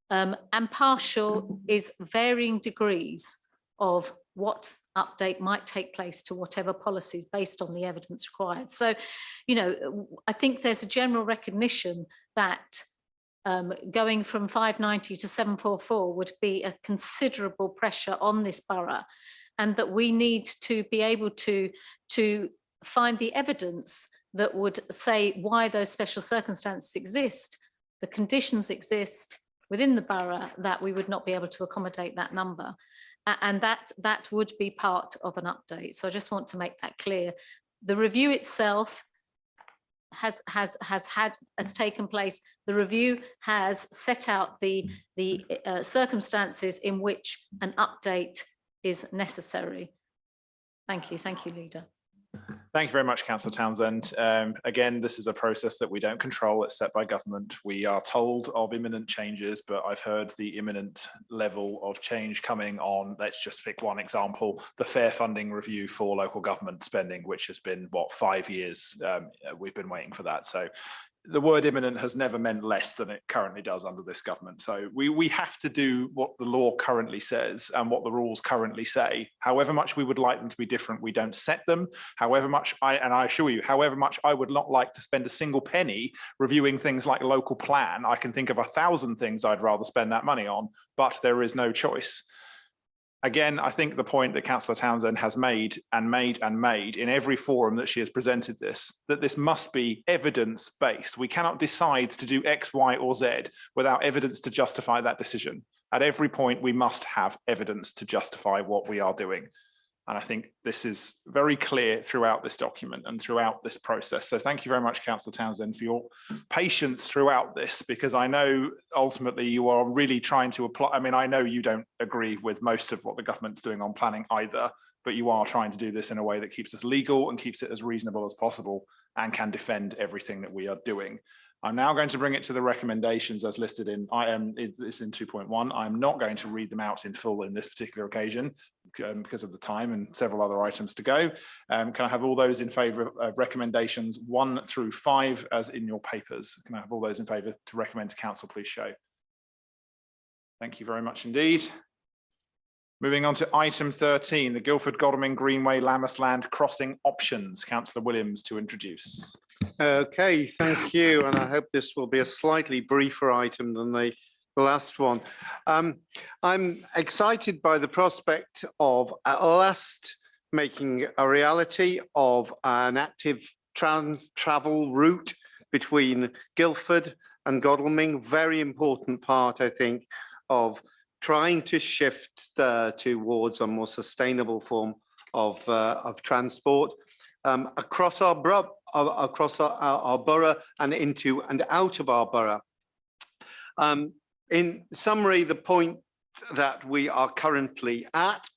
And partial is varying degrees of what update might take place to whatever policies based on the evidence required. So, you know, I think there's a general recognition that going from 590 to 744 would be a considerable pressure on this borough, and that we need to be able to find the evidence that would say why those special circumstances exist, the conditions exist within the borough that we would not be able to accommodate that number. And that would be part of an update. So I just want to make that clear. The review itself has taken place. The review has set out the circumstances in which an update is necessary. Thank you, Leader. Thank you very much, Councillor Townsend. Again, this is a process that we don't control, it's set by government. We are told of imminent changes, but I've heard the imminent level of change coming on. Let's just pick one example, the fair funding review for local government spending, which has been, what, 5 years we've been waiting for that. So the word imminent has never meant less than it currently does under this government. So we have to do what the law currently says and what the rules currently say. However much we would like them to be different, we don't set them. However much I assure you, however much I would not like to spend a single penny reviewing things like local plan, I can think of 1,000 things I'd rather spend that money on, but there is no choice. Again, I think the point that Councillor Townsend has made in every forum that she has presented this, that this must be evidence-based. We cannot decide to do X, Y, or Z without evidence to justify that decision. At every point, we must have evidence to justify what we are doing. And I think this is very clear throughout this document and throughout this process. So thank you very much, Councillor Townsend, for your patience throughout this, because I know ultimately you are really trying to apply. I mean, I know you don't agree with most of what the government's doing on planning either, but you are trying to do this in a way that keeps us legal and keeps it as reasonable as possible and can defend everything that we are doing. I'm now going to bring it to the recommendations as listed in it's in 2.1. I'm not going to read them out in full in this particular occasion because of the time and several other items to go. Can I have all those in favour of recommendations 1 through 5 as in your papers? Can I have all those in favour to recommend to council, please show. Thank you very much indeed. Moving on to item 13, the Guildford Godalming Greenway Lammasland crossing options. Councillor Williams to introduce. Okay, thank you. And I hope this will be a slightly briefer item than the last one. I'm excited by the prospect of at last making a reality of an active travel route between Guildford and Godalming. Very important part, I think, of trying to shift towards a more sustainable form of transport. Across our borough and into and out of our borough. In summary, the point that we are currently at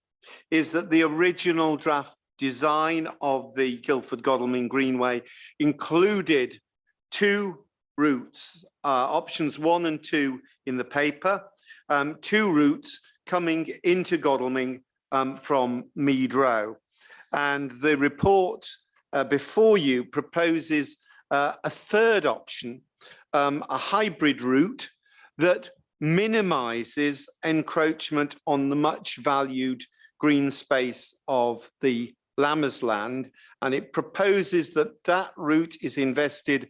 is that the original draft design of the Guildford Godalming Greenway included two routes, options 1 and 2 in the paper, two routes coming into Godalming from Mead Row. And the report before you proposes a third option, a hybrid route that minimises encroachment on the much valued green space of the Lammersland, and it proposes that that route is investigated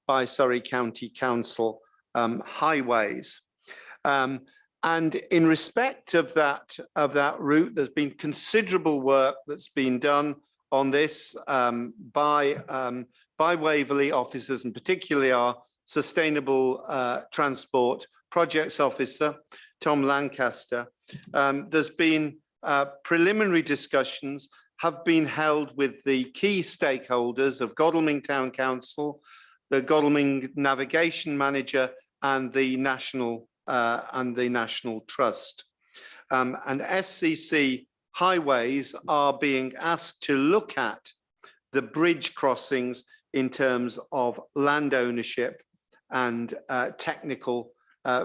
by Surrey County Council Highways. And in respect of that route, there's been considerable work that's been done on this by Waverley officers, and particularly our Sustainable Transport Projects Officer, Tom Lancaster. There's been preliminary discussions have been held with the key stakeholders of Godalming Town Council, the Godalming Navigation Manager, and the National Trust. And SCC Highways are being asked to look at the bridge crossings in terms of land ownership and technical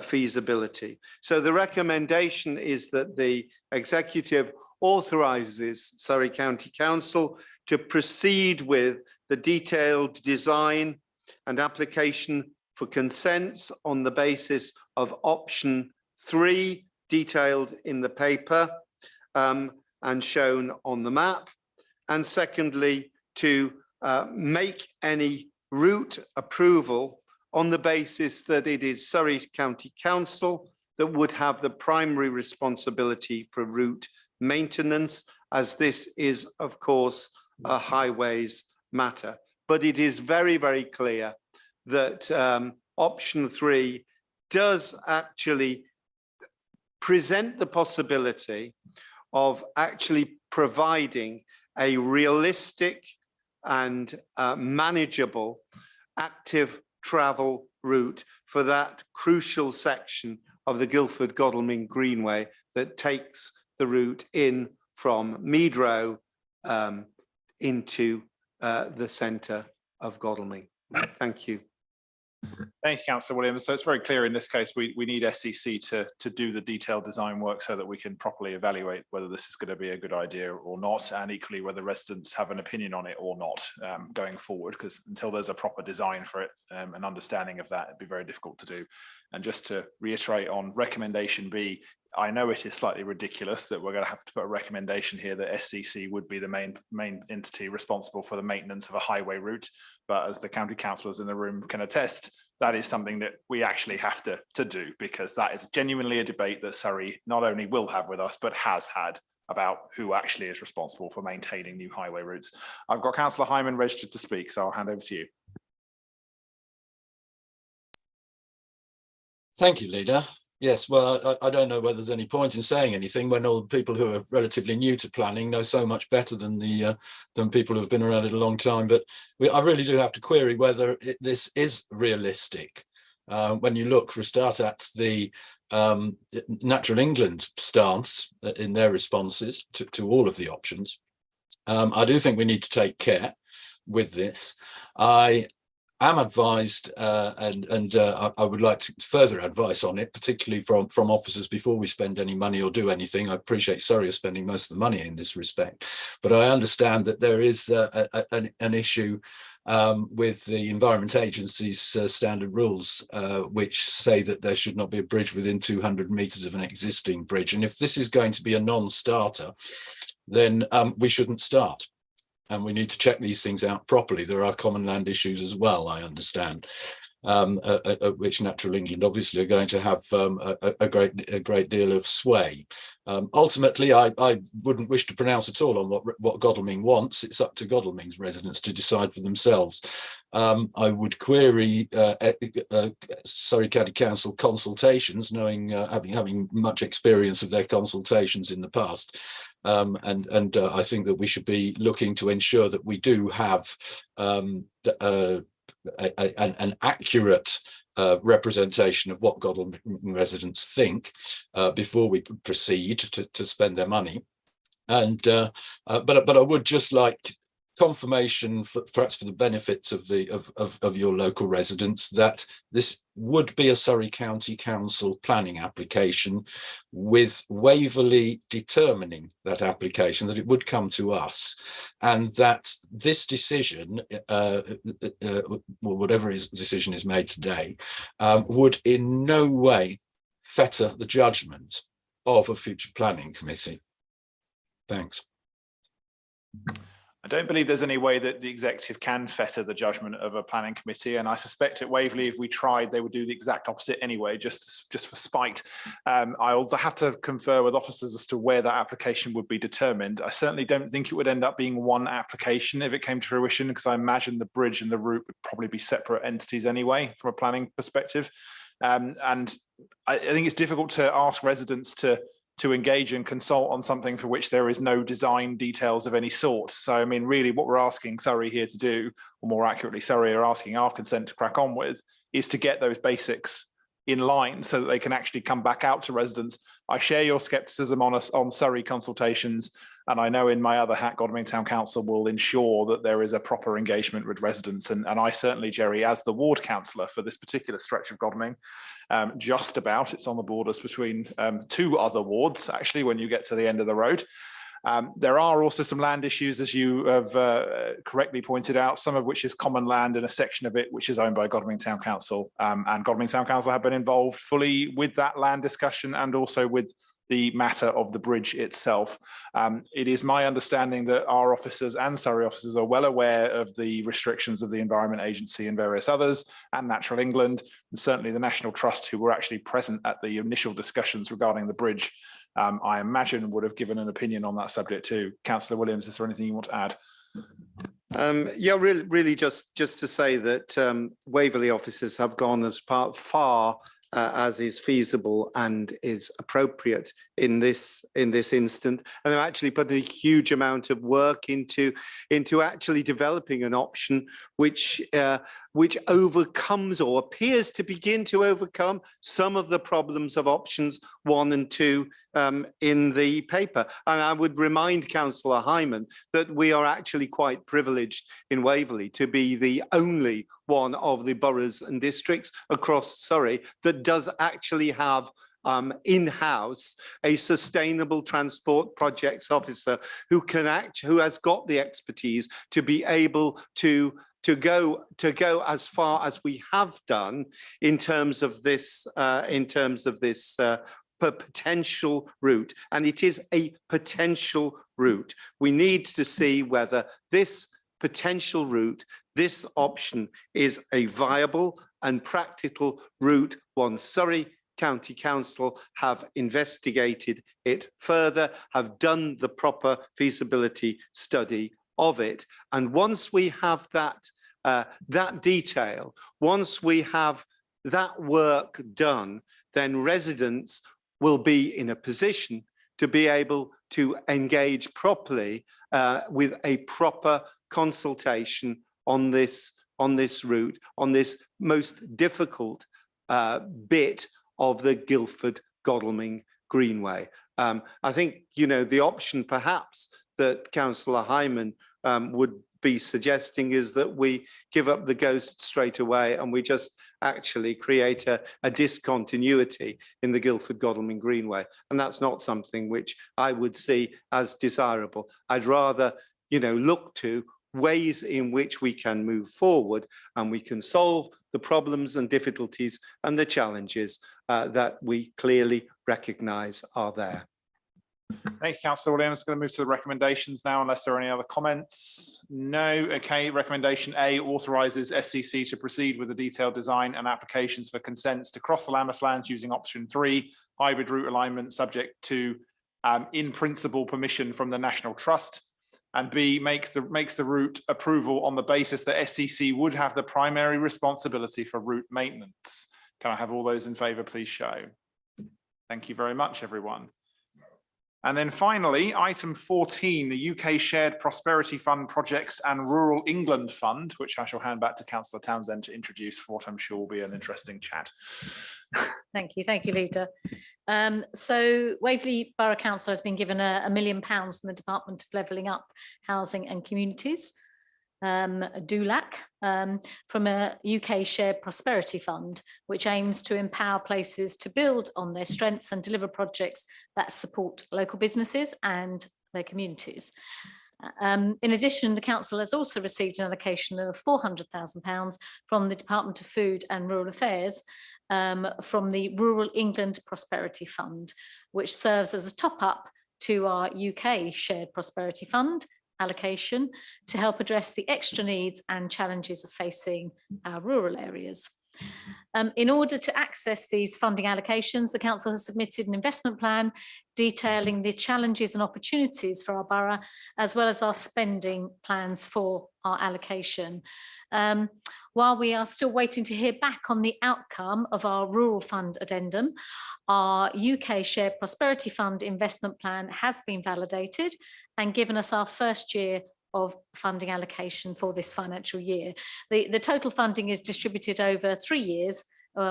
feasibility. So the recommendation is that the executive authorises Surrey County Council to proceed with the detailed design and application for consents on the basis of option 3 detailed in the paper and shown on the map. And secondly, to make any route approval on the basis that it is Surrey County Council that would have the primary responsibility for route maintenance, as this is, of course, a highways matter. But it is very, very clear that option 3 does actually present the possibility of actually providing a realistic and manageable active travel route for that crucial section of the Guildford Godalming Greenway that takes the route in from Mead Row into the centre of Godalming. Thank you. Thank you, Councillor Williams. So it's very clear in this case, we need SCC to do the detailed design work so that we can properly evaluate whether this is going to be a good idea or not, and equally whether residents have an opinion on it or not going forward, because until there's a proper design for it, an understanding of that, it'd be very difficult to do. And just to reiterate on recommendation B, I know it is slightly ridiculous that we're going to have to put a recommendation here that SCC would be the main entity responsible for the maintenance of a highway route. But as the county councillors in the room can attest, that is something that we actually have to do, because that is genuinely a debate that Surrey not only will have with us, but has had about who actually is responsible for maintaining new highway routes. I've got Councillor Hyman registered to speak, so I'll hand over to you. Thank you, Leader. Yes, well, I don't know whether there's any point in saying anything when all the people who are relatively new to planning know so much better than people who have been around it a long time. But I really do have to query whether this is realistic. When you look for a start at the Natural England stance in their responses to all of the options, I do think we need to take care with this. I am advised, and I would like further advice on it, particularly from officers before we spend any money or do anything. I appreciate Surrey are spending most of the money in this respect, but I understand that there is an issue with the Environment Agency's standard rules, which say that there should not be a bridge within 200 metres of an existing bridge. And if this is going to be a non-starter, then we shouldn't start. And we need to check these things out properly. There are common land issues as well, I understand, which Natural England obviously are going to have a great deal of sway. Ultimately, I wouldn't wish to pronounce at all on what Godalming wants. It's up to Godalming's residents to decide for themselves. I would query Surrey County Council consultations, knowing having much experience of their consultations in the past. And I think that we should be looking to ensure that we do have an accurate representation of what Godalming residents think before we proceed to spend their money. And but I would just like confirmation, perhaps for the benefits of your local residents, that this would be a Surrey County Council planning application, with Waverley determining that application, that it would come to us, and that this decision, whatever decision is made today, would in no way fetter the judgment of a future planning committee. Thanks. I don't believe there's any way that the executive can fetter the judgment of a planning committee, and I suspect at Waverley, if we tried, they would do the exact opposite anyway, just for spite. I'll have to confer with officers as to where that application would be determined. I certainly don't think it would end up being one application if it came to fruition, because I imagine the bridge and the route would probably be separate entities anyway from a planning perspective. And I think it's difficult to ask residents to engage and consult on something for which there is no design details of any sort. So, I mean, really what we're asking Surrey here to do, or more accurately, Surrey are asking our consent to crack on with, is to get those basics in line so that they can actually come back out to residents. I share your skepticism on Surrey consultations, and I know in my other hat, Godalming Town Council will ensure that there is a proper engagement with residents. And I certainly, Jerry, as the ward councillor for this particular stretch of Godalming, just about, it's on the borders between two other wards, actually, when you get to the end of the road. There are also some land issues, as you have correctly pointed out, some of which is common land and a section of it which is owned by Godalming Town Council. And Godalming Town Council have been involved fully with that land discussion and also with the matter of the bridge itself. It is my understanding that our officers and Surrey officers are well aware of the restrictions of the Environment Agency and various others, and Natural England, and certainly the National Trust, who were actually present at the initial discussions regarding the bridge, I imagine would have given an opinion on that subject too. Councillor Williams, is there anything you want to add? Yeah, really just to say that Waverley officers have gone as far as is feasible and is appropriate in this instant, and they're actually putting a huge amount of work into actually developing an option which overcomes or appears to begin to overcome some of the problems of options 1 and 2 in the paper. And I would remind Councillor Hyman that we are actually quite privileged in Waverley to be the only one of the boroughs and districts across Surrey that does actually have in-house a sustainable transport projects officer who has got the expertise to be able to go as far as we have done in terms of this potential route. And it is a potential route. We need to see whether this potential route, this option, is a viable and practical route once Surrey County Council have investigated it further, have done the proper feasibility study of it. And once we have that detail, once we have that work done, then residents will be in a position to be able to engage properly with a proper consultation on this route, on this most difficult bit of the Guildford Godalming Greenway. I think, the option perhaps that Councillor Hyman would be suggesting is that we give up the ghost straight away and we just actually create a discontinuity in the Guildford Godalming Greenway. And that's not something which I would see as desirable. I'd rather, look to ways in which we can move forward and we can solve the problems and difficulties and the challenges that we clearly recognise are there. Thank you, Councillor Williams. Going to move to the recommendations now, unless there are any other comments. No. Okay. Recommendation A authorises SCC to proceed with the detailed design and applications for consents to cross the Lammaslands using option 3, hybrid route alignment, subject to in principle permission from the National Trust. And B makes the route approval on the basis that SCC would have the primary responsibility for route maintenance. Can I have all those in favour, please show? Thank you very much, everyone. And then finally, item 14, the UK Shared Prosperity Fund Projects and Rural England Fund, which I shall hand back to Councillor Townsend to introduce for what I'm sure will be an interesting chat. Thank you, Leader. So Waverley Borough Council has been given £1 million from the Department of Levelling Up, Housing and Communities, DULAC, from a UK Shared Prosperity Fund, which aims to empower places to build on their strengths and deliver projects that support local businesses and their communities. In addition, the council has also received an allocation of £400,000 from the Department of Food and Rural Affairs from the Rural England Prosperity Fund, which serves as a top-up to our UK Shared Prosperity Fund allocation to help address the extra needs and challenges of facing our rural areas. In order to access these funding allocations, the council has submitted an investment plan detailing the challenges and opportunities for our borough, as well as our spending plans for our allocation. While we are still waiting to hear back on the outcome of our Rural Fund addendum, our UK Shared Prosperity Fund investment plan has been validated and given us our first year of funding allocation for this financial year. The total funding is distributed over 3 years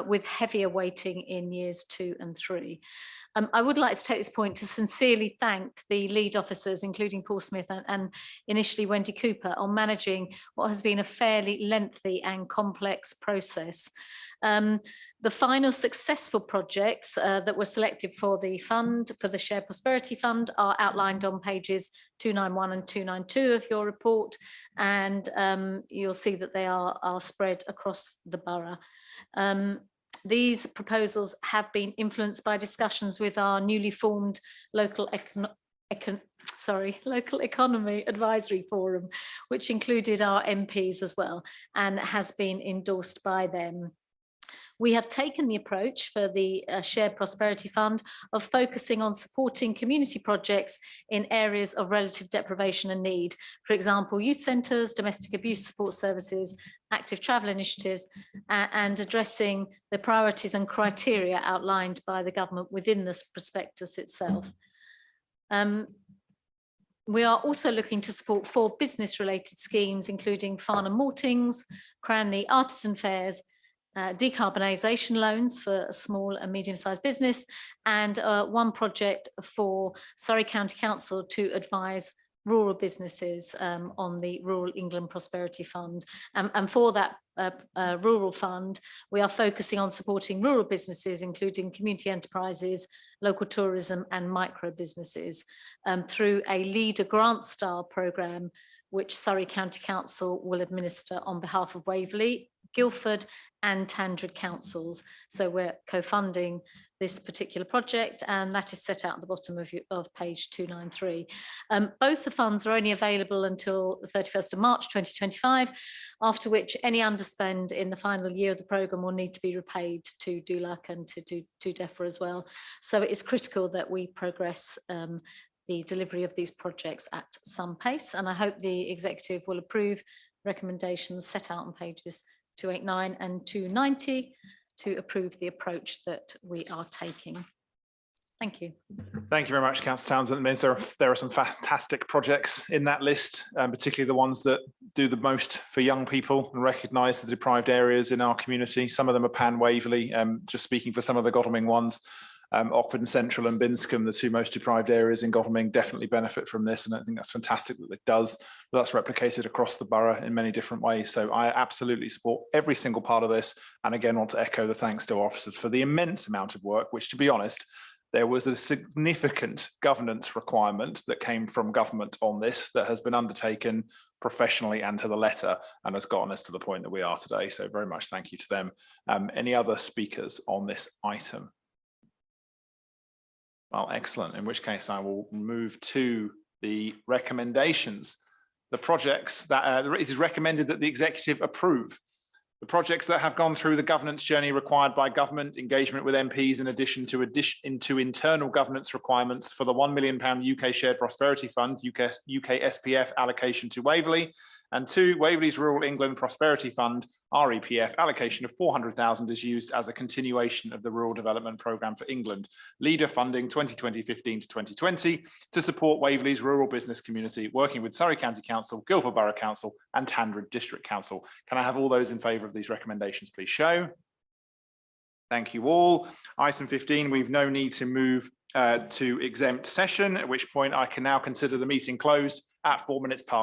with heavier weighting in years 2 and 3. I would like to take this point to sincerely thank the lead officers, including Paul Smith and initially Wendy Cooper, on managing what has been a fairly lengthy and complex process. The final successful projects that were selected for the fund, for the Shared Prosperity Fund, are outlined on pages 291 and 292 of your report, and you'll see that they are spread across the borough. These proposals have been influenced by discussions with our newly formed local economy advisory forum, which included our MPs as well, and has been endorsed by them. We have taken the approach for the Shared Prosperity Fund of focusing on supporting community projects in areas of relative deprivation and need. For example, youth centres, domestic abuse support services, active travel initiatives, and addressing the priorities and criteria outlined by the government within this prospectus itself. We are also looking to support 4 business-related schemes, including Farnham Maltings, Cranley Artisan Fairs, decarbonisation loans for a small and medium-sized business, and 1 project for Surrey County Council to advise rural businesses on the Rural England Prosperity Fund. And for that rural fund, we are focusing on supporting rural businesses, including community enterprises, local tourism and micro businesses through a leader grant style programme, which Surrey County Council will administer on behalf of Waverley, Guildford and Tandred councils. So we're co-funding this particular project, and that is set out at the bottom of page 293. Both the funds are only available until the 31st of March 2025, after which any underspend in the final year of the programme will need to be repaid to DULAC and to DEFRA as well. So it is critical that we progress the delivery of these projects at some pace, and I hope the executive will approve recommendations set out on pages 289 and 290 to approve the approach that we are taking. Thank you. Thank you very much, Councillor Townsend. It means there are some fantastic projects in that list, particularly the ones that do the most for young people and recognise the deprived areas in our community. Some of them are pan-Waverley, just speaking for some of the Godalming ones. Oxford and Central and Binscombe, the 2 most deprived areas in Godalming, definitely benefit from this, and I think that's fantastic that it does. But that's replicated across the borough in many different ways. So I absolutely support every single part of this, and again want to echo the thanks to our officers for the immense amount of work, which, to be honest, there was a significant governance requirement that came from government on this that has been undertaken professionally and to the letter, and has gotten us to the point that we are today. So very much thank you to them. Any other speakers on this item? Well, excellent. In which case I will move to the recommendations. The projects that it is recommended that the executive approve. The projects that have gone through the governance journey required by government engagement with MPs, in addition to internal governance requirements for the £1 million UK Shared Prosperity Fund, UK SPF allocation to Waverley, And 2, Waverley's Rural England Prosperity Fund, REPF, allocation of 400,000 is used as a continuation of the Rural Development Programme for England, Leader funding 2015 to 2020 to support Waverley's rural business community, working with Surrey County Council, Guildford Borough Council and Tandred District Council. Can I have all those in favour of these recommendations, please show? Thank you all. Item 15, we've no need to move to exempt session, at which point I can now consider the meeting closed at 4 minutes past.